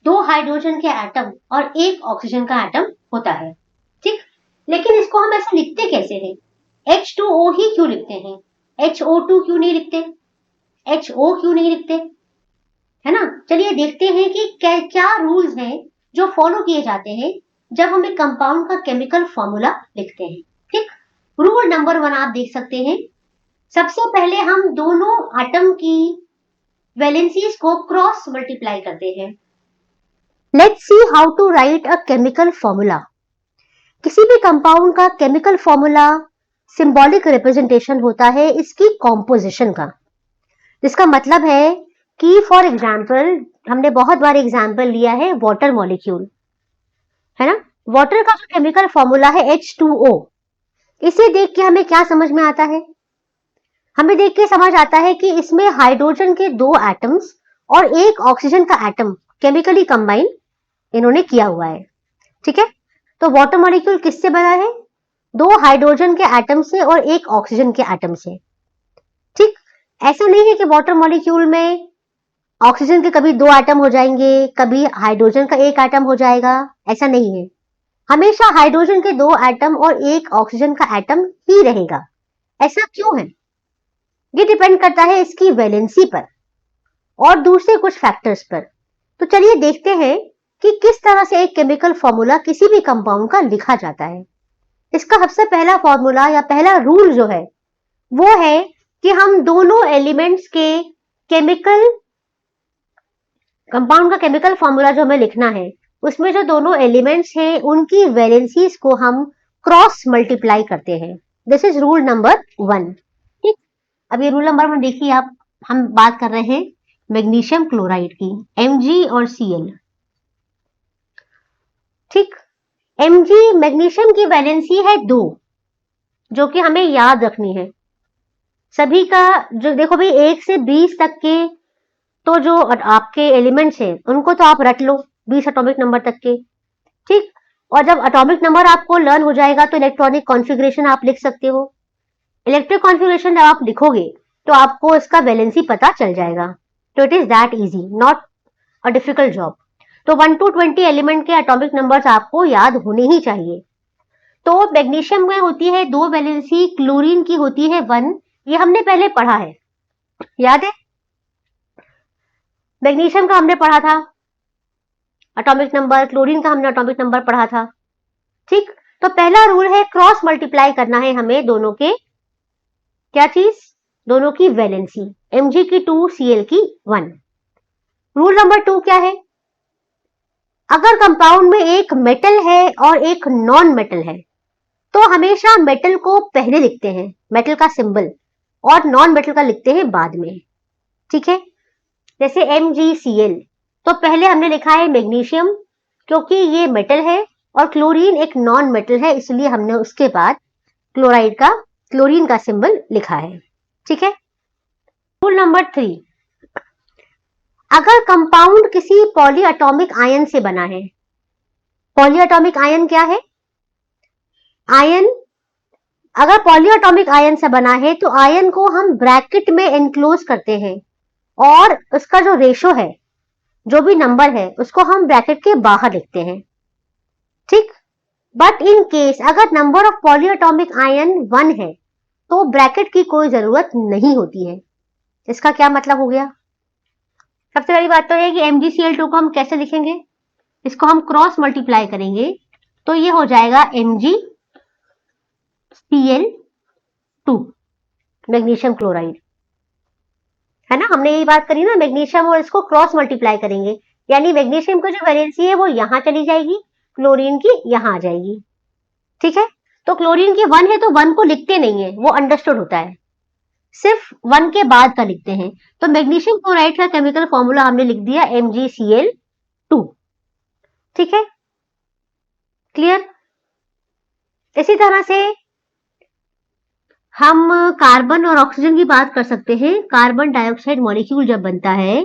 2 हाइड्रोजन के एटम और 1 ऑक्सीजन का एटम होता है, ठीक। लेकिन इसको हम ऐसे लिखते कैसे हैं? H2O ही क्यों लिखते हैं? HO2 क्यों नहीं लिखते? HO क्यों नहीं लिखते, है ना? चलिए देखते हैं कि क्या रूल्स हैं जो फॉलो किए जाते हैं जब हम एक कंपाउंड का केमिकल फॉर्मूला लिखते हैं, ठीक। रूल नंबर 1 आप देख सकते हैं। सबसे पहले हम दोनों एटम की वैलेंसीज को क्रॉस मल्टीप्लाई करते हैं। Let's see how to write a chemical formula. किसी भी कंपाउंड का केमिकल फॉर्मूला सिंबॉलिक रिप्रेजेंटेशन होता है इसकी कॉम्पोजिशन का, जिसका मतलब है कि फॉर एग्जाम्पल हमने बहुत बार एग्जाम्पल लिया है वाटर मॉलिक्यूल, है ना। वाटर का जो केमिकल फॉर्मूला है H2O, इसे देख के हमें क्या समझ में आता है? हमें देख के समझ आता है कि इसमें हाइड्रोजन के 2 एटम्स और 1 ऑक्सीजन का एटम केमिकली कंबाइन इन्होंने किया हुआ है, ठीक है। तो वाटर मॉलिक्यूल किससे बना है? 2 हाइड्रोजन के एटम से और 1 ऑक्सीजन के एटम से, ठीक। ऐसा नहीं है कि वाटर मॉलिक्यूल में ऑक्सीजन के कभी 2 एटम हो जाएंगे, कभी हाइड्रोजन का 1 एटम हो जाएगा, ऐसा नहीं है। हमेशा हाइड्रोजन के 2 एटम और 1 ऑक्सीजन का एटम ही रहेगा। ऐसा क्यों है? ये डिपेंड करता है इसकी वैलेंसी पर और दूसरे कुछ फैक्टर्स पर। तो चलिए देखते हैं कि किस तरह से एक केमिकल फॉर्मूला किसी भी कंपाउंड का लिखा जाता है। इसका सबसे पहला फॉर्मूला या पहला रूल जो है वो है कि हम दोनों एलिमेंट्स के केमिकल कंपाउंड का केमिकल फॉर्मूला जो हमें लिखना है उसमें जो दोनों एलिमेंट्स हैं उनकी वैलेंसीज को हम क्रॉस मल्टीप्लाई करते हैं। दिस इज रूल नंबर 1, ठीक। अब ये रूल नंबर 1 देखिए आप, हम बात कर रहे हैं मैग्नीशियम क्लोराइड की, Mg और Cl, ठीक। Mg मैग्नीशियम की वैलेंसी है 2, जो कि हमें याद रखनी है सभी का। जो देखो भाई 1 से 20 तक के तो जो आपके एलिमेंट्स हैं उनको तो आप रट लो 20 एटॉमिक नंबर तक के, ठीक। और जब एटॉमिक नंबर आपको लर्न हो जाएगा तो इलेक्ट्रॉनिक कॉन्फ़िगरेशन आप लिख सकते हो। इलेक्ट्रिक कॉन्फ़िगरेशन जब आप लिखोगे तो आपको इसका वैलेंसी पता चल जाएगा। तो it is that easy, not a difficult job. तो 1 to 20 एलिमेंट के एटॉमिक नंबर्स आपको याद होने ही चाहिए। तो मैग्नीशियम में होती है 2 वैलेंसी, क्लोरीन की होती है 1, ये हमने पहले पढ़ा है, याद है। मैग्नीशियम का हमने पढ़ा था एटॉमिक नंबर, क्लोरीन का हमने एटॉमिक नंबर पढ़ा था, ठीक। तो पहला रूल है क्रॉस मल्टीप्लाई करना है हमें दोनों के, क्या चीज? दोनों की वैलेंसी, Mg की 2, Cl की 1। रूल नंबर 2 क्या है? अगर कंपाउंड में एक मेटल है और एक नॉन मेटल है तो हमेशा मेटल को पहले लिखते हैं, मेटल का सिंबल, और नॉन मेटल का लिखते हैं बाद में, ठीक है। जैसे MgCl, तो पहले हमने लिखा है मैग्नीशियम क्योंकि ये मेटल है, और क्लोरीन एक नॉन मेटल है इसलिए हमने उसके बाद क्लोरीन का सिंबल लिखा है, ठीक है। रूल नंबर 3, अगर कंपाउंड किसी पॉलीएटॉमिक आयन से बना है, पॉलीएटॉमिक आयन क्या है? आयन, अगर पॉलीएटॉमिक आयन से बना है तो आयन को हम ब्रैकेट में एनक्लोज करते हैं और उसका जो रेशो है, जो भी नंबर है, उसको हम ब्रैकेट के बाहर लिखते हैं, ठीक। बट इन केस अगर नंबर ऑफ पॉलीएटॉमिक आयन 1 है तो ब्रैकेट की कोई जरूरत नहीं होती है। इसका क्या मतलब हो गया? सबसे पहली बात तो है कि MgCl2 को हम कैसे लिखेंगे? इसको हम क्रॉस मल्टीप्लाई करेंगे तो ये हो जाएगा MgCl2 मैग्नीशियम क्लोराइड, है ना। हमने यही बात करी ना, मैग्नीशियम और इसको क्रॉस मल्टीप्लाई करेंगे, यानी मैग्नीशियम की जो वैलेंसी है वो यहां चली जाएगी, क्लोरीन की यहां आ जाएगी, ठीक है। तो क्लोरीन की 1 है तो 1 को लिखते नहीं है, वो अंडरस्टूड होता है, सिर्फ 1 के बाद का लिखते हैं। तो मैग्नीशियम क्लोराइड का केमिकल फॉर्मूला हमने लिख दिया MgCl2, ठीक है। क्लियर? इसी तरह से हम कार्बन और ऑक्सीजन की बात कर सकते हैं। कार्बन डाइऑक्साइड मॉलिक्यूल जब बनता है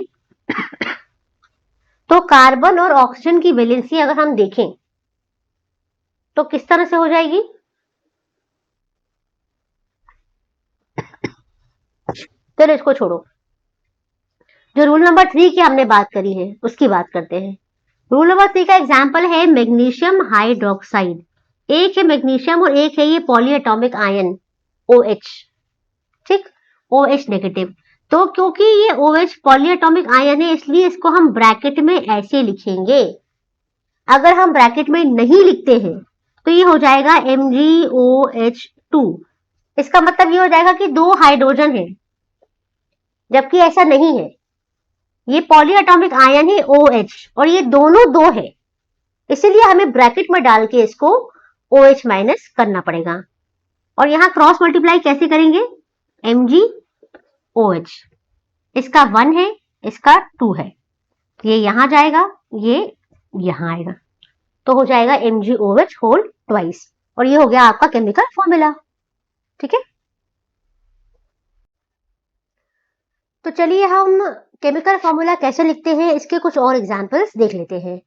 तो कार्बन और ऑक्सीजन की वैलेंसी अगर हम देखें तो किस तरह से हो जाएगी? चलो इसको छोड़ो, जो रूल नंबर 3 की हमने बात करी है उसकी बात करते हैं। रूल नंबर 3 का एग्जाम्पल है मैग्नीशियम हाइड्रोक्साइड। एक है मैग्नीशियम और एक है ये पॉलीएटॉमिक आयन OH, ठीक, OH नेगेटिव। तो क्योंकि ये OH पॉलीएटॉमिक आयन है इसलिए इसको हम ब्रैकेट में ऐसे लिखेंगे। अगर हम ब्रैकेट में नहीं लिखते हैं तो ये हो जाएगा MgOH2। इसका मतलब ये हो जाएगा कि 2 हाइड्रोजन है, जबकि ऐसा नहीं है। ये पॉलीएटॉमिक आयन है OH और ये दोनों 2 है, इसीलिए हमें ब्रैकेट में डाल के इसको OH माइनस करना पड़ेगा। और यहां क्रॉस मल्टीप्लाई कैसे करेंगे? MgOH, इसका 1 है, इसका 2 है, ये यहां जाएगा, ये यहां आएगा, तो हो जाएगा MgOH होल ट्वाइस, और ये हो गया आपका केमिकल फॉर्मूला। ठीक है, तो चलिए हम केमिकल फॉर्मूला कैसे लिखते हैं इसके कुछ और एग्जांपल्स देख लेते हैं।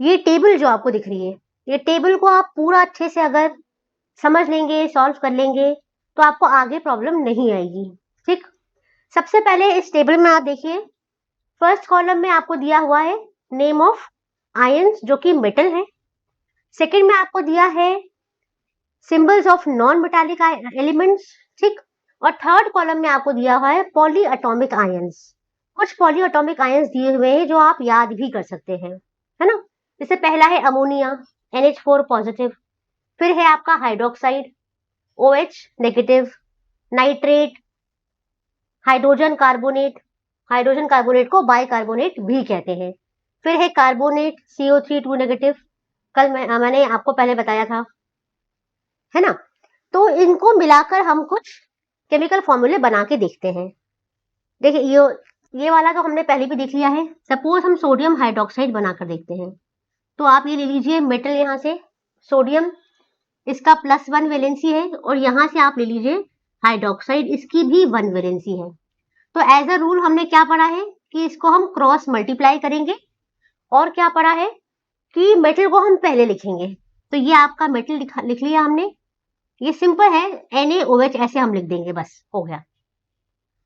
ये टेबल जो आपको दिख रही है, ये टेबल को आप पूरा अच्छे से अगर समझ लेंगे, सॉल्व कर लेंगे तो आपको आगे प्रॉब्लम नहीं आएगी। ठीक, सबसे पहले इस टेबल में आप देखिए, फर्स्ट कॉलम में आपको दिया हुआ है नेम ऑफ आयंस जो कि मेटल है। सेकंड में आपको दिया है symbols of non metallic elements, ठीक, और थर्ड कॉलम में आपको दिया हुआ है पॉली एटॉमिक आयंस। कुछ पॉली एटॉमिक आयंस दिए हुए हैं जो आप याद भी कर सकते हैं, है ना। जैसे पहला है अमोनिया NH4 पॉजिटिव, फिर है आपका hydroxide OH negative, nitrate, hydrogen carbonate, hydrogen carbonate को बाइकार्बोनेट भी कहते हैं, फिर है कार्बोनेट CO3 2 नेगेटिव, कल मैंने आपको पहले बताया था, है ना। तो इनको मिलाकर हम कुछ केमिकल फॉर्मूले बना के देखते हैं। देखिए ये वाला तो हमने पहले भी देख लिया है। सपोज हम सोडियम हाइड्रोक्साइड बनाकर देखते हैं, तो आप ये ले लीजिए मेटल, यहाँ से सोडियम, इसका +1 वैलेंसी है, और यहाँ से आप ले लीजिए हाइड्रोक्साइड, इसकी भी 1 वैलेंसी है। तो एज अ रूल हमने क्या पढ़ा है कि इसको हम क्रॉस मल्टीप्लाई करेंगे, और क्या पढ़ा है कि मेटल को हम पहले लिखेंगे। तो ये आपका मेटल लिख लिया हमने, ये सिंपल है, NaOH ऐसे हम लिख देंगे, बस हो गया।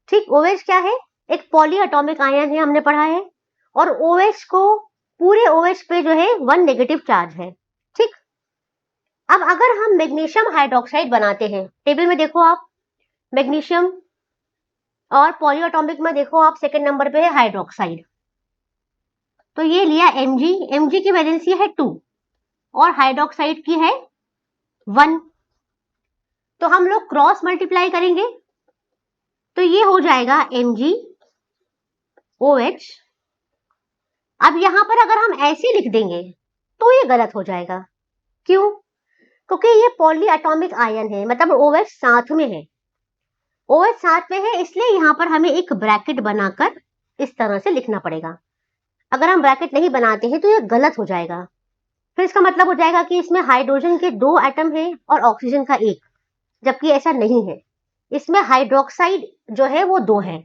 ठीक, OH क्या है? एक पॉली एटॉमिक आयन है, हमने पढ़ा है, और OH को पूरे OH पे जो है 1 नेगेटिव चार्ज है। ठीक, अब अगर हम मैग्नीशियम हाइड्रोक्साइड बनाते हैं, टेबल में देखो आप, मैग्नीशियम, और पॉली एटॉमिक में देखो आप सेकंड नंबर पे है हाइड्रोक्साइड। तो ये लिया Mg की वैलेंसी है 2 और हाइड्रोक्साइड की है 1, तो हम लोग क्रॉस मल्टीप्लाई करेंगे, तो ये हो जाएगा MgOH। अब यहां पर अगर हम ऐसे लिख देंगे तो ये गलत हो जाएगा। क्यों? क्योंकि ये पॉली एटॉमिक आयन है, मतलब OH साथ में है, OH साथ में है, इसलिए यहाँ पर हमें एक ब्रैकेट बनाकर इस तरह से लिखना पड़ेगा। अगर हम ब्रैकेट नहीं बनाते हैं तो ये गलत हो जाएगा, फिर इसका मतलब हो जाएगा कि इसमें हाइड्रोजन के 2 एटम हैं और ऑक्सीजन का 1, जबकि ऐसा नहीं है। इसमें हाइड्रोक्साइड जो है वो 2 है,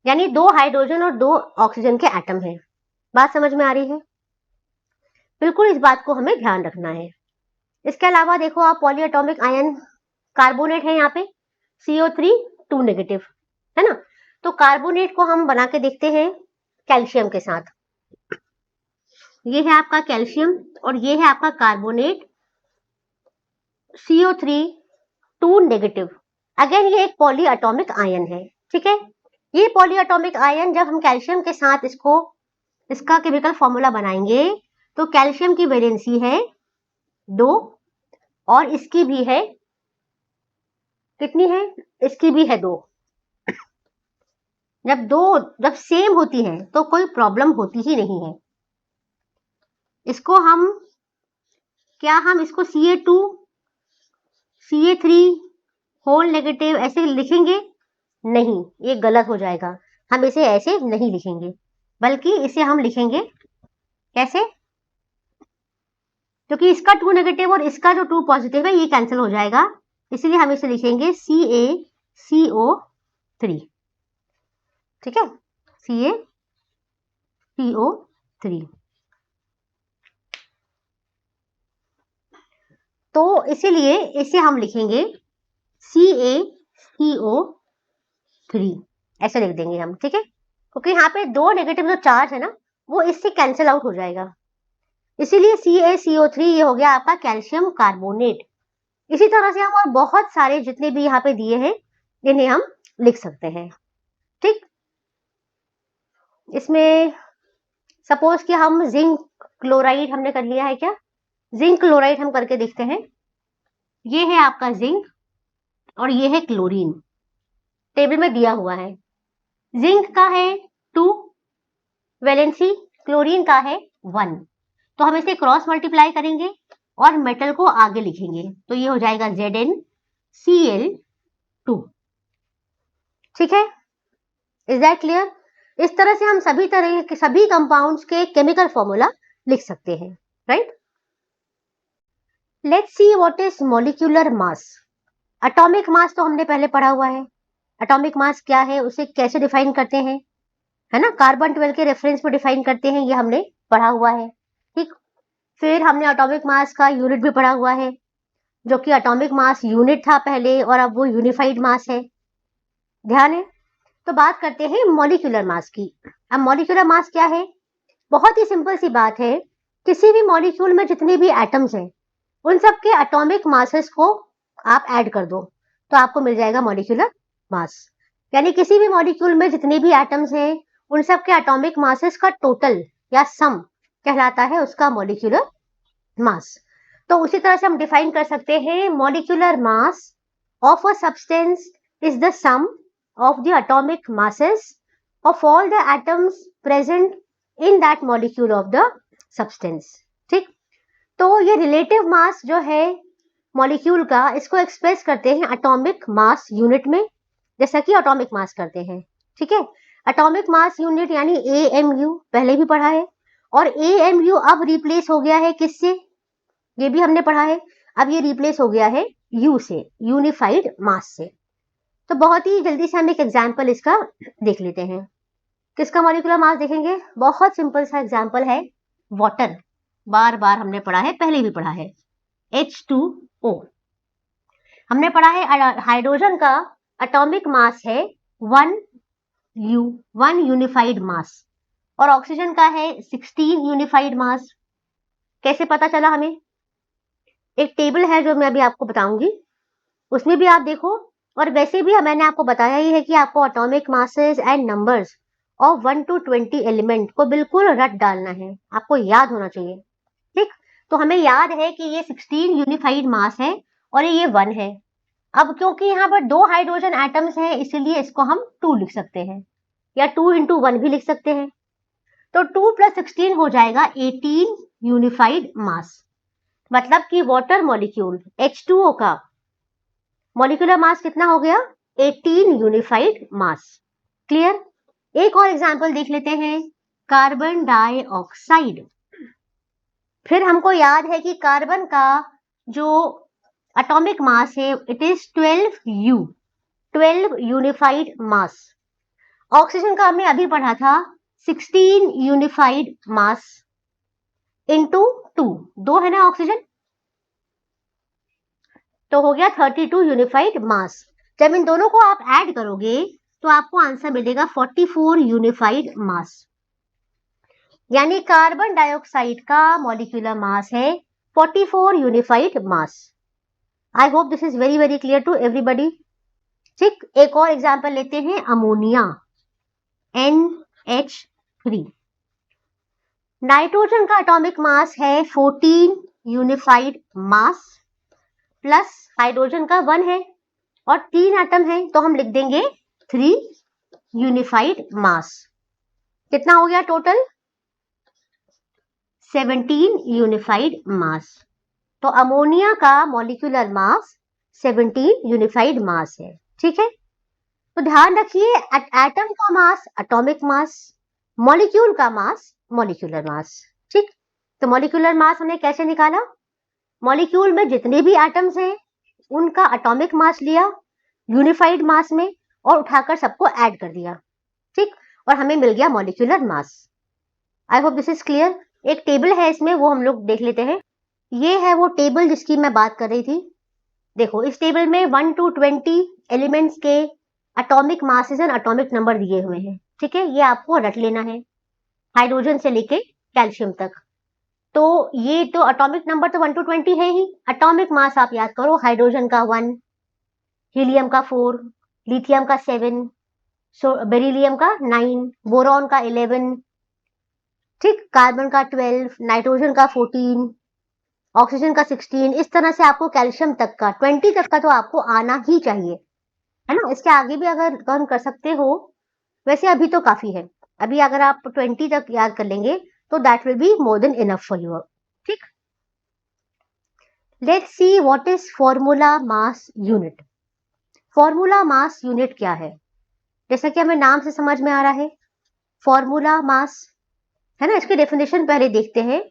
यानी 2 हाइड्रोजन और 2 ऑक्सीजन के एटम है। बात समझ में आ रही है? बिल्कुल, इस बात को हमें ध्यान रखना है। इसके अलावा देखो आप, पॉली एटॉमिक आयन कार्बोनेट है, यहाँ पे CO3 2 नेगेटिव, है ना। तो कार्बोनेट को हम बना के देखते हैं कैल्शियम के साथ। ये है आपका कैल्शियम और ये है आपका कार्बोनेट CO3 2 नेगेटिव। अगेन ये एक पॉली एटॉमिक आयन है, ठीक है। ये पॉली एटॉमिक आयन जब हम कैल्शियम के साथ इसका केमिकल फॉर्मूला बनाएंगे तो कैल्शियम की वैलेंसी है 2 और इसकी भी है, कितनी है? इसकी भी है 2। जब सेम होती है तो कोई प्रॉब्लम होती ही नहीं है। इसको हम इसको Ca2 Ca3 होल नेगेटिव ऐसे लिखेंगे? नहीं, ये गलत हो जाएगा। हम इसे ऐसे नहीं लिखेंगे, बल्कि इसे हम लिखेंगे कैसे? क्योंकि इसका 2 नेगेटिव और इसका जो 2 पॉजिटिव है ये कैंसिल हो जाएगा, इसीलिए हम इसे लिखेंगे CaCO3। ठीक है, CaCO3। तो इसीलिए इसे हम लिखेंगे CaCO3, ऐसे लिख देंगे हम। ठीक है, क्योंकि यहाँ पे 2 नेगेटिव जो चार्ज है ना वो इससे कैंसिल आउट हो जाएगा, इसीलिए CaCO3 ये हो गया आपका कैल्शियम कार्बोनेट। इसी तरह से हम और बहुत सारे जितने भी यहाँ पे दिए हैं इन्हें हम लिख सकते हैं। ठीक, इसमें सपोज कि हम जिंक क्लोराइड हमने कर लिया है, क्या जिंक क्लोराइड हम करके देखते हैं। ये है आपका जिंक और ये है क्लोरीन, टेबल में दिया हुआ है। जिंक का है 2 वैलेंसी, क्लोरीन का है 1, तो हम इसे क्रॉस मल्टीप्लाई करेंगे और मेटल को आगे लिखेंगे, तो ये हो जाएगा ZnCl2। ठीक है, इज दैट क्लियर? इस तरह से हम सभी तरह के सभी कंपाउंड्स के केमिकल फॉर्मूला लिख सकते हैं, right? Let's see what is molecular mass. Atomic mass तो हमने पहले पढ़ा हुआ है। एटॉमिक मास क्या है, उसे कैसे डिफाइन करते हैं, है ना, कार्बन 12 के रेफरेंस में डिफाइन करते हैं, ये हमने पढ़ा हुआ है। ठीक, फिर हमने एटॉमिक मास का यूनिट भी पढ़ा हुआ है, जो कि एटॉमिक मास यूनिट था पहले और अब वो यूनिफाइड मास है, ध्यान है। तो बात करते हैं मॉलिक्यूलर मास की। अब मॉलिक्यूलर मास क्या है, बहुत ही सिंपल सी बात है, किसी भी मॉलिक्यूल में जितने भी एटम्स हैं उन सब के एटॉमिक मासेस को आप ऐड कर दो तो आपको मिल जाएगा मॉलिक्यूलर मास। यानी किसी भी मॉलिक्यूल में जितने भी एटम्स हैं उन सब के एटॉमिक मासेस का टोटल या सम कहलाता है उसका मॉलिक्यूलर मास। तो उसी तरह से हम डिफाइन कर सकते हैं, molecular mass of a substance is the sum of the atomic masses of all the atoms present in that molecule of the substance. ठीक, तो ये रिलेटिव मास जो है मॉलिक्यूल का, इसको एक्सप्रेस करते हैं एटॉमिक मास यूनिट में, जैसा कि एटॉमिक मास करते हैं। ठीक है, एटॉमिक मास यूनिट यानी AMU पहले भी पढ़ा है, और AMU अब रिप्लेस हो गया है किससे, ये भी हमने पढ़ा है, अब ये रिप्लेस हो गया है U से, यूनिफाइड मास से। तो बहुत ही जल्दी से हम एक एग्जाम्पल इसका देख लेते हैं। किसका मॉलिक्यूलर मास देखेंगे, बहुत सिंपल सा एग्जाम्पल है वाटर, बार बार हमने पढ़ा है, पहले भी पढ़ा है, H2O। हमने पढ़ा है हाइड्रोजन का एटॉमिक मास है 1U, 1 यूनिफाइड मास, और ऑक्सीजन का है 16 यूनिफाइड मास। कैसे पता चला हमें, एक टेबल है जो मैं अभी आपको बताऊंगी, उसमें भी आप देखो, और वैसे भी मैंने आपको बताया ही है कि आपको atomic masses and numbers of 1 to 20 element को बिल्कुल रट डालना है, आपको याद होना चाहिए। ठीक, तो हमें याद है कि ये 16 यूनिफाइड मास है और ये 1 है। अब क्योंकि यहाँ पर 2 हाइड्रोजन एटम्स हैं इसीलिए इसको हम 2 लिख सकते हैं, या 2 into 1 भी लिख सकते हैं। तो 2 + 16 हो जाएगा 18 यूनिफाइड मास। मतलब कि वाटर मॉलिक्यूल H2O का मॉलिक्यूलर मास कितना हो गया, 18 यूनिफाइड मास। क्लियर? एक और एग्जांपल देख लेते हैं, कार्बन डाइऑक्साइड। फिर हमको याद है कि कार्बन का जो एटॉमिक मास है it is 12U, 12 unified mass. Oxygen का हमने अभी पढ़ा था 16 यूनिफाइड मास इंटू 2 है ना ऑक्सीजन, तो हो गया 32 यूनिफाइड मास। जब इन दोनों को आप ऐड करोगे तो आपको आंसर मिलेगा 44 यूनिफाइड मास। यानी कार्बन डाइऑक्साइड का मॉलिक्यूलर मास है 44 unified mass. I hope this is very very clear to everybody. ठीक, एक और एग्जांपल लेते हैं, अमोनिया NH3। नाइट्रोजन का एटॉमिक मास है 14 यूनिफाइड मास, प्लस हाइड्रोजन का 1 है और 3 एटम है, तो हम लिख देंगे 3 यूनिफाइड मास। कितना हो गया टोटल, 17 यूनिफाइड मास। तो अमोनिया का मॉलिक्यूलर मास 17 यूनिफाइड मास है। ठीक है, तो ध्यान रखिए, एटम का मास एटॉमिक मास, मॉलिक्यूल का मास मॉलिक्यूलर मास। ठीक, तो मॉलिक्यूलर मास हमने कैसे निकाला, मॉलिक्यूल में जितने भी एटम्स हैं उनका एटॉमिक मास लिया यूनिफाइड मास में और उठाकर सबको ऐड कर दिया, ठीक, और हमें मिल गया molecular mass. I hope this is clear. एक टेबल है इसमें, वो हम लोग देख लेते हैं। ये है वो टेबल जिसकी मैं बात कर रही थी। देखो इस टेबल में 1 to 20 एलिमेंट्स के atomic masses and atomic number दिए हुए हैं, ठीक है, ये आपको रट लेना है हाइड्रोजन से लेके कैल्शियम तक। तो ये तो एटॉमिक नंबर तो 1 to 20 है ही, एटॉमिक मास आप याद करो, हाइड्रोजन का 1, हीलियम का 4, लिथियम का 7, बेरिलियम का 9, बोरॉन का 11, ठीक, कार्बन का 12, नाइट्रोजन का 14, ऑक्सीजन का 16। इस तरह से आपको कैल्शियम तक का 20 तक का तो आपको आना ही चाहिए, है ना। इसके आगे भी अगर कम कर सकते हो, वैसे अभी तो काफी है, अभी अगर आप 20 तक याद कर लेंगे तो that will be more than enough for you, ठीक। Let's see what is formula mass unit. Formula mass unit क्या है? जैसा कि हमें नाम से समझ में आ रहा है, फॉर्मूला मास है ना। इसकी डेफिनेशन पहले देखते हैं।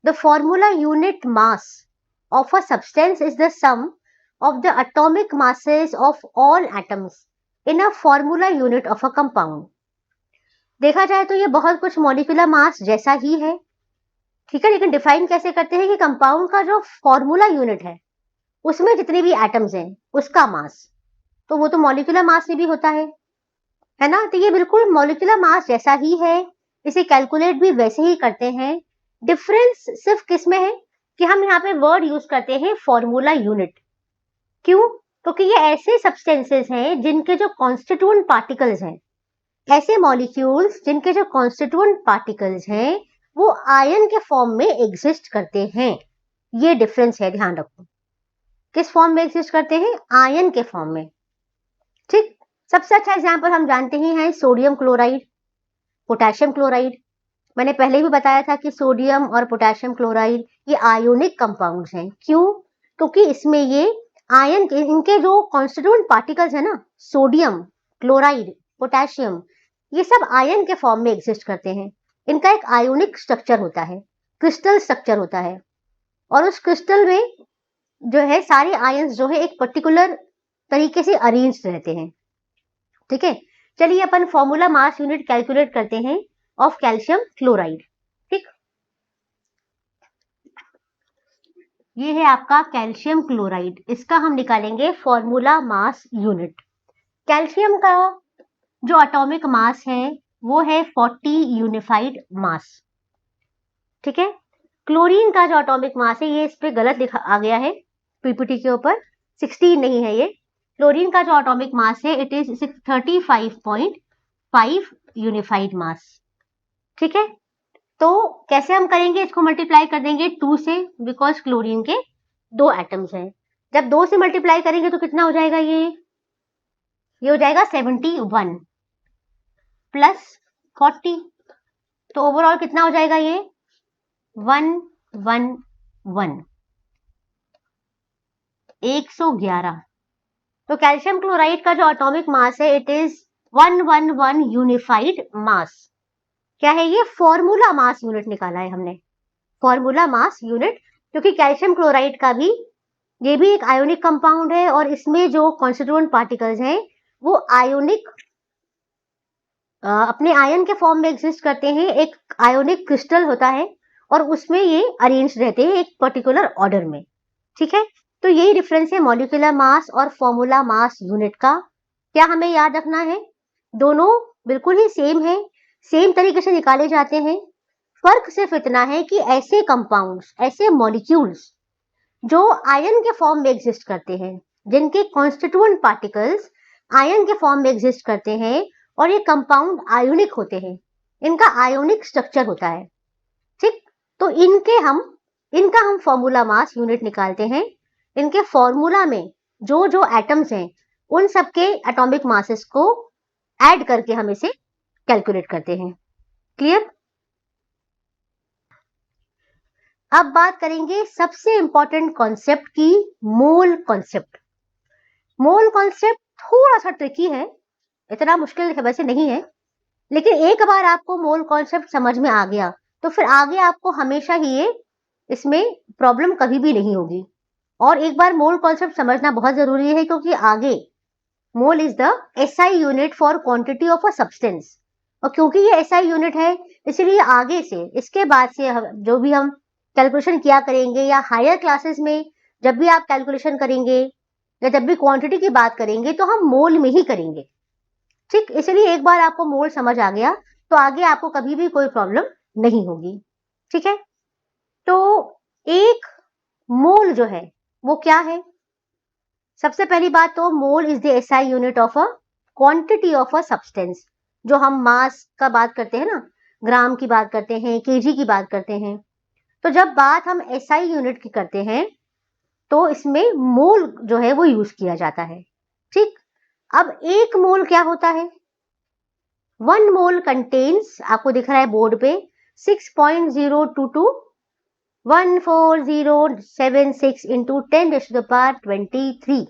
The formula unit mass of a substance is the sum of the atomic masses of all atoms in a formula unit of a compound. देखा जाए तो ये बहुत कुछ मॉलिक्यूलर मास जैसा ही है, ठीक है, लेकिन डिफाइन कैसे करते हैं कि कंपाउंड का जो फॉर्मूला यूनिट है उसमें जितने भी एटम्स हैं उसका मास, तो वो तो मॉलिक्यूलर मास में भी होता है ना। तो ये बिल्कुल मॉलिक्यूलर मास जैसा ही है, इसे कैलकुलेट भी वैसे ही करते हैं। डिफरेंस सिर्फ किस में है कि हम यहाँ पे वर्ड यूज करते हैं फॉर्मूला यूनिट। क्यों? क्योंकि ये ऐसे सब्सटेंसेस हैं जिनके जो कॉन्स्टिट्यूएंट पार्टिकल्स हैं, ऐसे मॉलिक्यूल्स जिनके जो कॉन्स्टिट्यूएंट पार्टिकल्स हैं वो आयन के फॉर्म में एग्जिस्ट करते हैं। ये डिफरेंस है, ध्यान रखो। किस फॉर्म में एग्जिस्ट करते हैं? आयन के फॉर्म में, ठीक। सबसे अच्छा एग्जाम्पल हम जानते ही हैं सोडियम क्लोराइड, पोटेशियम क्लोराइड। मैंने पहले भी बताया था कि सोडियम और पोटेशियम क्लोराइड ये आयोनिक कंपाउंड्स हैं। क्यों? क्योंकि इसमें ये आयन के, इनके जो कॉन्स्टिट्यूएंट पार्टिकल्स है ना, सोडियम, क्लोराइड, पोटेशियम, ये सब आयन के फॉर्म में एग्जिस्ट करते हैं। इनका एक आयोनिक स्ट्रक्चर होता है, क्रिस्टल स्ट्रक्चर होता है, और उस क्रिस्टल में जो है सारे आयंस जो है एक पर्टिकुलर तरीके से अरेंज रहते हैं, ठीक है। चलिए अपन फॉर्मूला मास यूनिट कैलकुलेट करते हैं ऑफ कैल्शियम क्लोराइड, ठीक। ये है आपका कैल्शियम क्लोराइड, इसका हम निकालेंगे फॉर्मूला मास यूनिट। कैल्शियम का जो एटॉमिक मास है वो है 40 यूनिफाइड मास, ठीक है। क्लोरीन का जो एटॉमिक मास है, ये इस पे गलत लिखा आ गया है पीपीटी के ऊपर, 16 नहीं है ये। क्लोरीन का जो एटॉमिक मास है इट इज 35.5 यूनिफाइड मास, ठीक है। तो कैसे हम करेंगे? इसको मल्टीप्लाई कर देंगे 2 से, बिकॉज क्लोरीन के 2 एटम्स हैं। जब 2 से मल्टीप्लाई करेंगे तो कितना हो जाएगा? ये हो जाएगा 71 प्लस 40, तो ओवरऑल कितना हो जाएगा? ये 111, 111। तो कैल्शियम क्लोराइड का जो एटॉमिक मास है इट इज 111 यूनिफाइड मास। क्या है ये? फॉर्मूला मास यूनिट निकाला है हमने, फॉर्मूला मास यूनिट, क्योंकि कैल्शियम क्लोराइड का भी ये भी एक आयोनिक कंपाउंड है और इसमें जो कॉन्स्टिट्यूएंट पार्टिकल्स हैं वो आयोनिक अपने आयन के फॉर्म में एग्जिस्ट करते हैं। एक आयोनिक क्रिस्टल होता है और उसमें ये अरेंज रहते हैं एक पर्टिकुलर ऑर्डर में, ठीक है। तो यही डिफरेंस है मॉलिक्यूलर मास और फॉर्मूला मास यूनिट का। क्या हमें याद रखना है? दोनों बिल्कुल ही सेम है, सेम तरीके से निकाले जाते हैं। फर्क सिर्फ इतना है कि ऐसे कंपाउंड्स, ऐसे मॉलिक्यूल्स जो आयन के फॉर्म में एग्जिस्ट करते हैं, जिनके कॉन्स्टिट्यूएंट पार्टिकल्स आयन के फॉर्म में एग्जिस्ट करते हैं और ये कंपाउंड आयोनिक होते हैं, इनका आयोनिक स्ट्रक्चर होता है, ठीक। तो इनका हम फॉर्मूला मास यूनिट निकालते हैं। इनके फॉर्मूला में जो जो एटम्स हैं उन सबके एटॉमिक मासेस को ऐड करके हम इसे कैलकुलेट करते हैं। क्लियर? अब बात करेंगे सबसे इंपॉर्टेंट कॉन्सेप्ट की, मोल कॉन्सेप्ट। मोल कॉन्सेप्ट थोड़ा सा ट्रिकी है, इतना मुश्किल वैसे नहीं है, लेकिन एक बार आपको मोल कॉन्सेप्ट समझ में आ गया तो फिर आगे आपको हमेशा ही ये इसमें प्रॉब्लम कभी भी नहीं होगी। और एक बार मोल कॉन्सेप्ट समझना बहुत जरूरी है, क्योंकि आगे mole is the SI unit for quantity of a substance, और क्योंकि ये एसआई यूनिट है इसलिए आगे से इसके बाद से जो भी हम कैलकुलेशन किया करेंगे या हायर क्लासेस में जब भी आप कैलकुलेशन करेंगे या जब भी क्वांटिटी की बात करेंगे तो हम मोल में ही करेंगे। ठीक, इसलिए एक बार आपको मोल समझ आ गया तो आगे आपको कभी भी कोई प्रॉब्लम नहीं होगी। ठीक है, तो एक मोल जो है वो क्या है? सबसे पहली बात तो mole is the SI unit of a quantity of a substance. जो हम मास का बात करते हैं ना, ग्राम की बात करते हैं, केजी की बात करते हैं, तो जब बात हम एसआई यूनिट की करते हैं तो इसमें मोल जो है वो यूज किया जाता है। ठीक, अब एक मोल क्या होता है? 1 मोल कंटेन्स, आपको दिख रहा है बोर्ड पे, 6.022 14076 इंटू 10⁻23।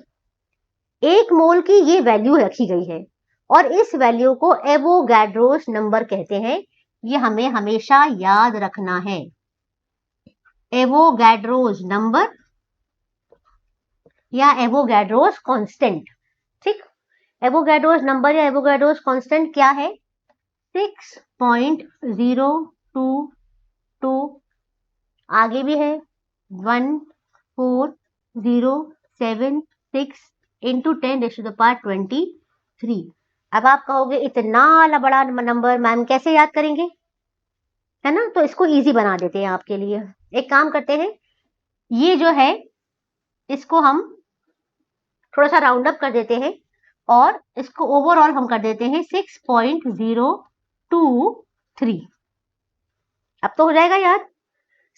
एक मोल की ये वैल्यू रखी गई है और इस वैल्यू को एवोगैड्रोस नंबर कहते हैं। ये हमें हमेशा याद रखना है, एवोगैड्रोस नंबर या एवोगैड्रोस कांस्टेंट। ठीक, एवोगैड्रोस नंबर या एवोगैड्रोस कांस्टेंट क्या है? 6.022, आगे भी है 14076 इंटू 10⁻23। अब आप कहोगे इतना बड़ा नंबर मैम कैसे याद करेंगे, है ना? तो इसको इजी बना देते हैं आपके लिए। एक काम करते हैं, ये जो है इसको हम थोड़ा सा राउंड अप कर देते हैं और इसको ओवरऑल हम कर देते हैं 6.023। अब तो हो जाएगा याद,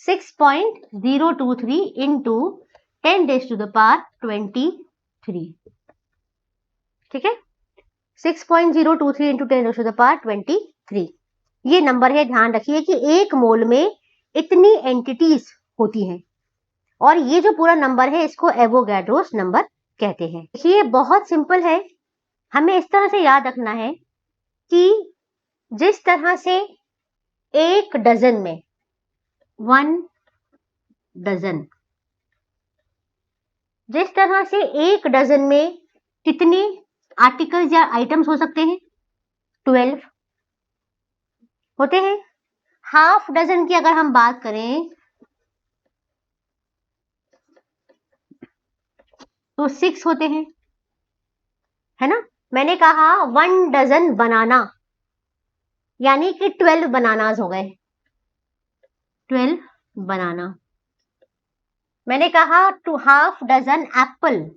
6.023 इंटू 10⁻23। ठीक है, 6.023 इंटू 10⁻23 ये नंबर है। ध्यान रखिए कि एक मोल में इतनी एंटिटीज होती हैं और ये जो पूरा नंबर है इसको एवोगैड्रोस नंबर कहते हैं। देखिए बहुत सिंपल है, हमें इस तरह से याद रखना है कि जिस तरह से एक डजन में 1 डजन, जिस तरह से एक डजन में कितने आर्टिकल्स या आइटम्स हो सकते हैं? 12 होते हैं। हाफ डजन की अगर हम बात करें तो 6 होते हैं, है ना? मैंने कहा 1 डजन बनाना यानी कि 12 बनानास हो गए, 12 बनाना। मैंने कहा टू हाफ डजन एप्पल,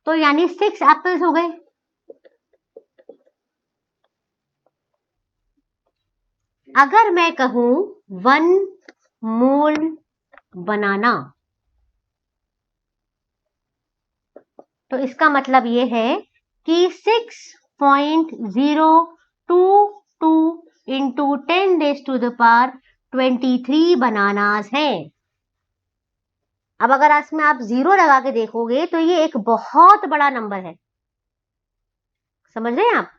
तो यानी 6 एप्पल्स हो गए। अगर मैं कहूं 1 मोल बनाना, तो इसका मतलब ये है कि 6.022 इंटू 10⁻23 बनानास हैं। अब अगर इसमें आप 0 लगा के देखोगे तो ये एक बहुत बड़ा नंबर है, समझ रहे हैं आप?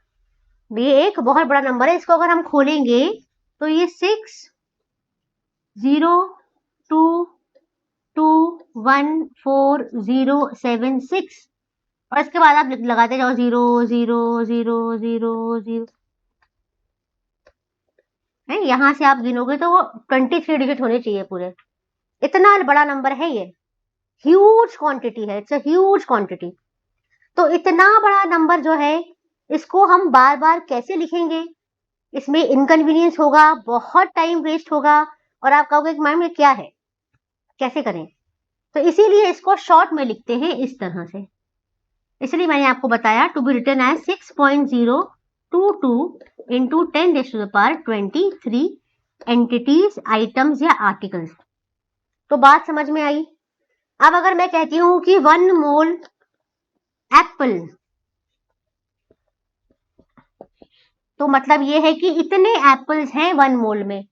ये एक बहुत बड़ा नंबर है। इसको अगर हम खोलेंगे तो ये 6.022 14076 और इसके बाद आप लगाते जाओ 0 0 0 0 0 है। यहां से आप गिनोगे तो वो 23 डिजिट होने चाहिए पूरे। इतना बड़ा नंबर है ये, ह्यूज क्वांटिटी है, इट्स अ ह्यूज क्वांटिटी। तो इतना बड़ा नंबर जो है इसको हम बार बार कैसे लिखेंगे? इसमें इनकन्वीनियंस होगा, बहुत टाइम वेस्ट होगा और आप कहोगे कि मैम ये क्या है, कैसे करें? तो इसीलिए इसको शॉर्ट में लिखते हैं इस तरह से। इसलिए मैंने आपको बताया to be written as 6.022 into 10⁻23 entities, items या आर्टिकल्स। तो बात समझ में आई। अब अगर मैं कहती हूं कि 1 मोल एप्पल, तो मतलब ये है कि इतने एप्पल्स हैं 1 मोल में,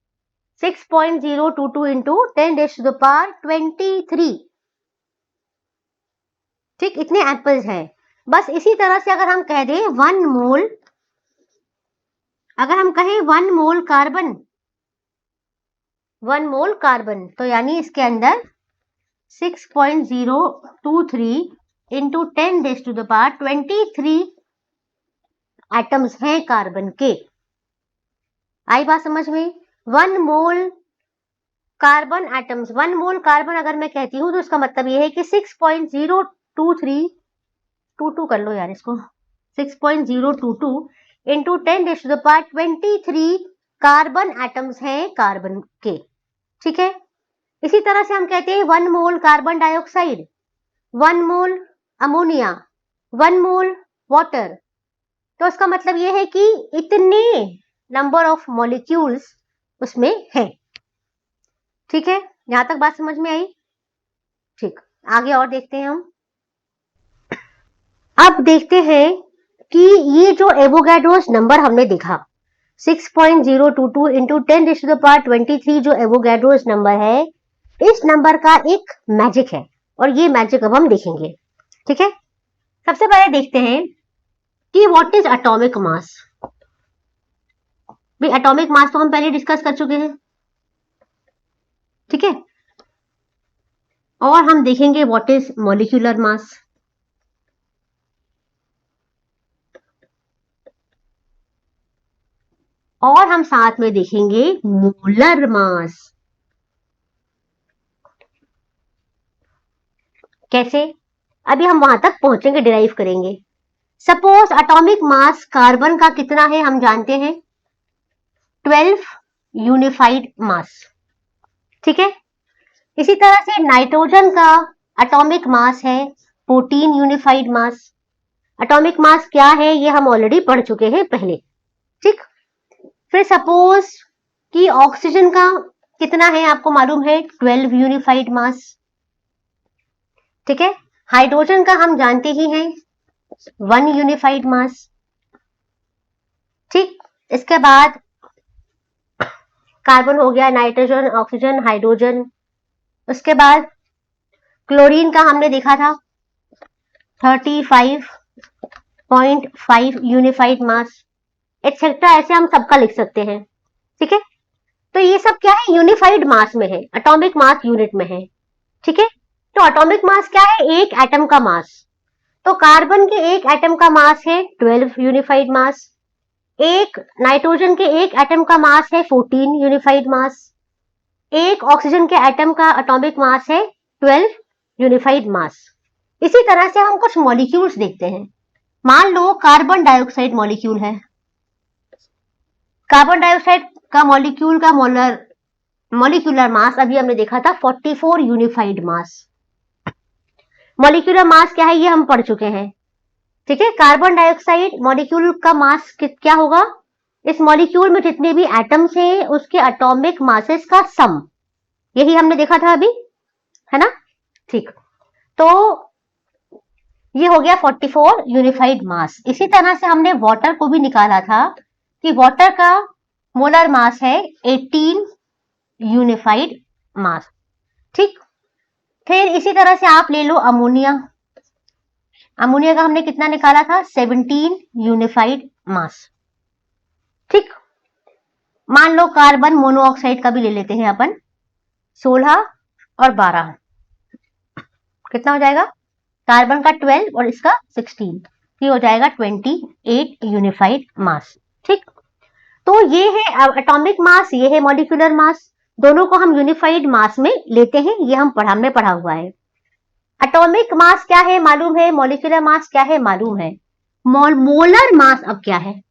6.022 इंटू 10⁻23। ठीक, इतने एप्पल्स हैं। बस इसी तरह से अगर हम कह दें 1 मोल, अगर हम कहें 1 मोल कार्बन, 1 मोल कार्बन, तो यानी इसके अंदर 6.023 इंटू 10⁻23 एटम्स हैं कार्बन के। आई बात समझ में? 1 mole carbon atoms, 1 mole carbon अगर मैं कहती हूं तो इसका मतलब यह है कि 6.023 कर लो यार इसको, 6.022 इंटू 10⁻23 कार्बन एटम्स हैं कार्बन के। ठीक है, इसी तरह से हम कहते हैं 1 मोल कार्बन डाइऑक्साइड, 1 मोल अमोनिया, 1 मोल वाटर, तो इसका मतलब यह है कि इतने नंबर ऑफ मॉलिक्यूल्स उसमें हैं। ठीक है, यहां तक बात समझ में आई? ठीक, आगे और देखते हैं हम। अब देखते हैं कि ये जो एवोगैड्रोस नंबर हमने देखा 6.022 इंटू 10⁻23 जो एवोगैड्रोस नंबर है, इस नंबर का एक मैजिक है और ये मैजिक अब हम देखेंगे। ठीक है, सबसे पहले देखते हैं कि व्हाट इज एटॉमिक मास। भाई एटॉमिक मास तो हम पहले डिस्कस कर चुके हैं। ठीक है, और हम देखेंगे व्हाट इज मॉलिक्यूलर मास। और हम साथ में देखेंगे मोलर मास। कैसे? अभी हम वहां तक पहुंचेंगे, डिराइव करेंगे। सपोज एटॉमिक मास कार्बन का कितना है हम जानते हैं, 12 यूनिफाइड मास। ठीक है, इसी तरह से नाइट्रोजन का एटॉमिक मास है 14 यूनिफाइड मास। एटॉमिक मास क्या है ये हम ऑलरेडी पढ़ चुके हैं पहले। ठीक, फिर सपोज कि ऑक्सीजन का कितना है आपको मालूम है, 12 यूनिफाइड मास। ठीक है, हाइड्रोजन का हम जानते ही हैं 1 यूनिफाइड मास। ठीक, इसके बाद कार्बन हो गया, नाइट्रोजन, ऑक्सीजन, हाइड्रोजन। उसके बाद क्लोरीन का हमने देखा था 35.5 यूनिफाइड मास, एक्सेट्रा, ऐसे हम सबका लिख सकते हैं। ठीक है, तो ये सब क्या है, यूनिफाइड मास में है, एटॉमिक मास यूनिट में है। ठीक है, तो एटॉमिक मास क्या है, एक एटम का मास। तो कार्बन के एक एटम का मास है 12 यूनिफाइड मास, एक नाइट्रोजन के एक एटम का मास है 14 यूनिफाइड मास, एक ऑक्सीजन के एटम का एटॉमिक मास है 12 यूनिफाइड मास। इसी तरह से हम कुछ मॉलिक्यूल्स देखते हैं। मान लो कार्बन डाइऑक्साइड मॉलिक्यूल है, कार्बन डाइऑक्साइड का मॉलिक्यूलर मास अभी हमने देखा था 44 यूनिफाइड मास। मॉलिक्यूलर मास क्या है ये हम पढ़ चुके हैं। ठीक है, कार्बन डाइऑक्साइड मॉलिक्यूल का मास क्या होगा, इस मॉलिक्यूल में जितने भी एटम्स हैं उसके एटॉमिक मासेस का सम, यही हमने देखा था अभी, है ना। ठीक, तो ये हो गया 44 यूनिफाइड मास। इसी तरह से हमने वाटर को भी निकाला था कि वाटर का मोलर मास है 18 यूनिफाइड मास। ठीक, फिर इसी तरह से आप ले लो अमोनिया। अमोनिया का हमने कितना निकाला था, 17 यूनिफाइड मास। ठीक, मान लो कार्बन मोनोऑक्साइड का भी ले लेते हैं अपन, 16 और 12 कितना हो जाएगा, कार्बन का 12 और इसका 16, ये हो जाएगा 28 यूनिफाइड मास। ठीक, तो ये है एटॉमिक मास, ये है मॉलिक्यूलर मास, दोनों को हम यूनिफाइड मास में लेते हैं, ये हमने पढ़ा हुआ है। एटॉमिक मास क्या है मालूम है, मॉलिक्यूलर मास क्या है मालूम है। मोलर मास अब क्या है,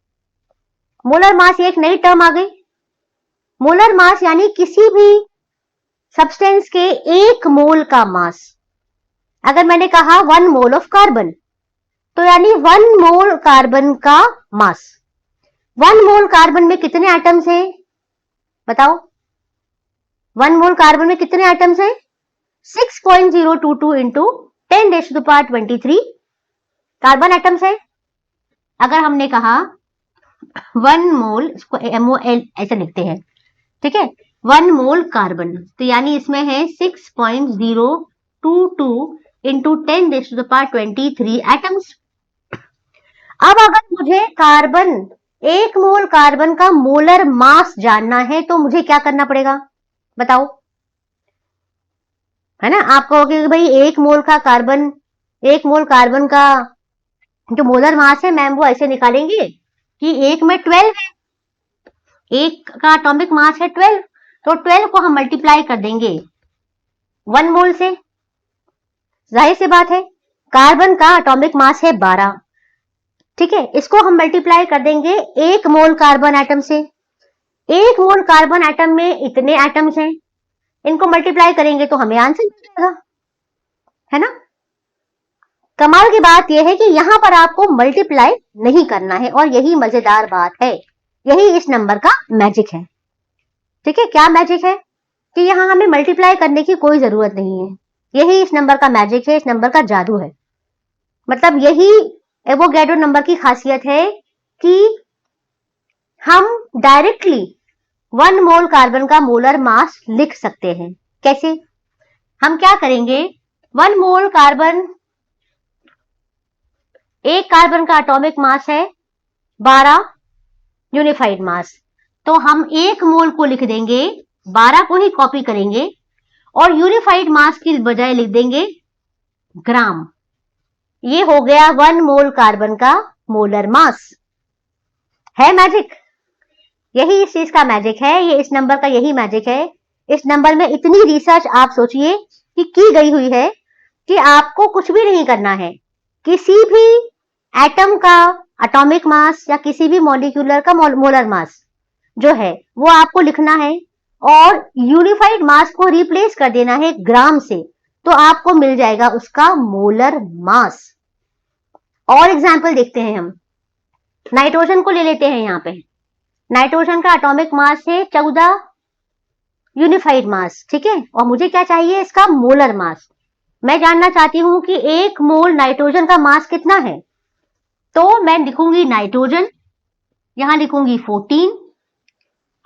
मोलर मास एक नई टर्म आ गई। मोलर मास यानी किसी भी सब्सटेंस के एक मोल का मास। अगर मैंने कहा 1 मोल ऑफ कार्बन, तो यानी 1 मोल कार्बन का मास। 1 मोल कार्बन में कितने एटम्स हैं बताओ, 1 मोल कार्बन में कितने एटम्स हैं, 6.022 इंटू 10⁻23 कार्बन एटम्स है। अगर हमने कहा 1 मोल, इसको MOL ऐसे लिखते हैं, ठीक है, 1 मोल कार्बन, तो यानी इसमें है 6.022 इंटू 10⁻23 एटम्स। अब अगर मुझे कार्बन, 1 मोल कार्बन का मोलर मास जानना है तो मुझे क्या करना पड़ेगा, बताओ, है ना। आप कहोगे कि भाई 1 मोल कार्बन का जो मोलर मास है मैम वो ऐसे निकालेंगे कि 1 में 12 है, 1 का एटॉमिक मास है 12, तो 12 को हम मल्टीप्लाई कर देंगे 1 मोल से। जाहिर सी बात है, कार्बन का एटॉमिक मास है 12, ठीक है, इसको हम मल्टीप्लाई कर देंगे 1 मोल कार्बन एटम से। 1 मोल कार्बन एटम में इतने एटम्स हैं, इनको मल्टीप्लाई करेंगे तो हमें आंसर मिल जाएगा, है ना। कमाल की बात यह है कि यहां पर आपको मल्टीप्लाई नहीं करना है, और यही मजेदार बात है, यही इस नंबर का मैजिक है। ठीक है, क्या मैजिक है कि यहां हमें मल्टीप्लाई करने की कोई जरूरत नहीं है, यही इस नंबर का मैजिक है, इस नंबर का जादू है। मतलब यही एवोगैड्रो नंबर की खासियत है कि हम डायरेक्टली 1 मोल कार्बन का मोलर मास लिख सकते हैं। कैसे? हम क्या करेंगे, 1 मोल कार्बन, एक कार्बन का एटॉमिक मास है 12 यूनिफाइड मास, तो हम 1 मोल को लिख देंगे, 12 को ही कॉपी करेंगे और यूनिफाइड मास की बजाय लिख देंगे ग्राम। ये हो गया 1 मोल कार्बन का मोलर मास। है मैजिक, यही इस चीज का मैजिक है, ये इस नंबर का यही मैजिक है। इस नंबर में इतनी रिसर्च आप सोचिए कि की गई हुई है कि आपको कुछ भी नहीं करना है, किसी भी एटम का एटॉमिक मास या किसी भी मॉलिक्यूलर का मोलर मास जो है वो आपको लिखना है और यूनिफाइड मास को रिप्लेस कर देना है ग्राम से, तो आपको मिल जाएगा उसका मोलर मास। और एग्जाम्पल देखते हैं हम, नाइट्रोजन को ले लेते हैं। यहां पे नाइट्रोजन का एटॉमिक मास है 14 यूनिफाइड मास, ठीक है, और मुझे क्या चाहिए, इसका मोलर मास। मैं जानना चाहती हूं कि 1 मोल नाइट्रोजन का मास कितना है, तो मैं लिखूंगी नाइट्रोजन, यहां लिखूंगी 14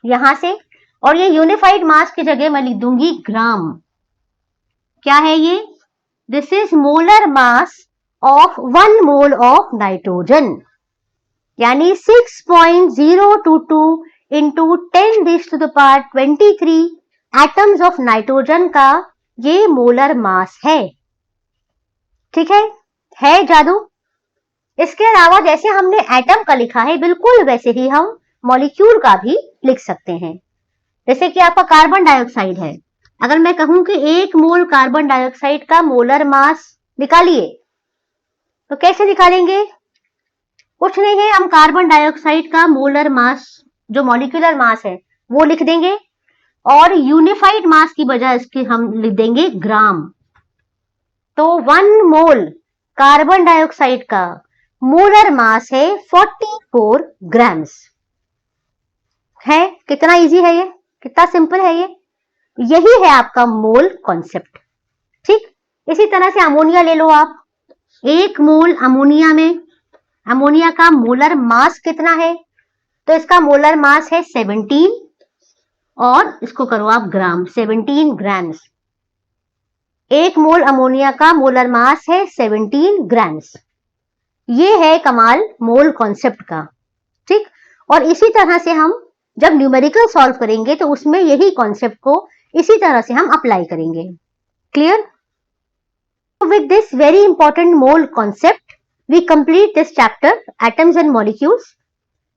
यहां से, और ये यूनिफाइड मास की जगह मैं लिख दूंगी ग्राम। क्या है ये, this is molar mass of 1 mole of nitrogen, यानी 6.022 इंटू 10⁻23 एटम्स ऑफ नाइट्रोजन का ये मोलर मास है। ठीक है जादू। इसके अलावा जैसे हमने एटम का लिखा है, बिल्कुल वैसे ही हम मॉलिक्यूल का भी लिख सकते हैं। जैसे कि आपका कार्बन डाइऑक्साइड है, अगर मैं कहूं कि 1 मोल कार्बन डाइऑक्साइड का मोलर मास निकालिए, तो कैसे निकालेंगे, कुछ नहीं है, हम कार्बन डाइऑक्साइड का मोलर मास जो मॉलिक्यूलर मास है वो लिख देंगे और यूनिफाइड मास की बजाय इसकी हम लिख देंगे ग्राम। तो 1 मोल कार्बन डाइऑक्साइड का मोलर मास है 44 ग्राम्स। है कितना इजी है, ये कितना सिंपल है, यही है आपका मोल कॉन्सेप्ट। ठीक, इसी तरह से अमोनिया ले लो आप, 1 मोल अमोनिया में, अमोनिया का मोलर मास कितना है, तो इसका मोलर मास है 17 और इसको करो आप ग्राम, 17 ग्राम्स। 1 मोल अमोनिया का मोलर मास है 17 ग्राम्स। ये है कमाल मोल कॉन्सेप्ट का। ठीक, और इसी तरह से हम जब न्यूमेरिकल सॉल्व करेंगे तो उसमें यही कॉन्सेप्ट को इसी तरह से हम अप्लाई करेंगे। Clear? With this very important mole concept we complete this chapter atoms and molecules।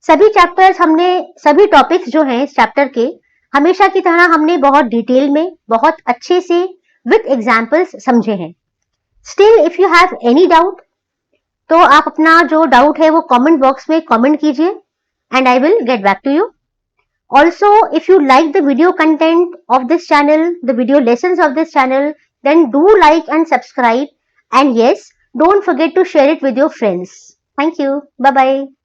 सभी चैप्टर्स हमने, सभी टॉपिक्स जो हैं इस चैप्टर के, हमेशा की तरह हमने बहुत डिटेल में, बहुत अच्छे से विद एग्जांपल्स समझे हैं। Still if you have any doubt, तो आप अपना जो डाउट है वो कमेंट बॉक्स में कमेंट कीजिए and I will get back to you. Also, if you like the video content of this channel, the video lessons of this channel, then do like and subscribe, and yes, don't forget to share it with your friends. Thank you. Bye-bye.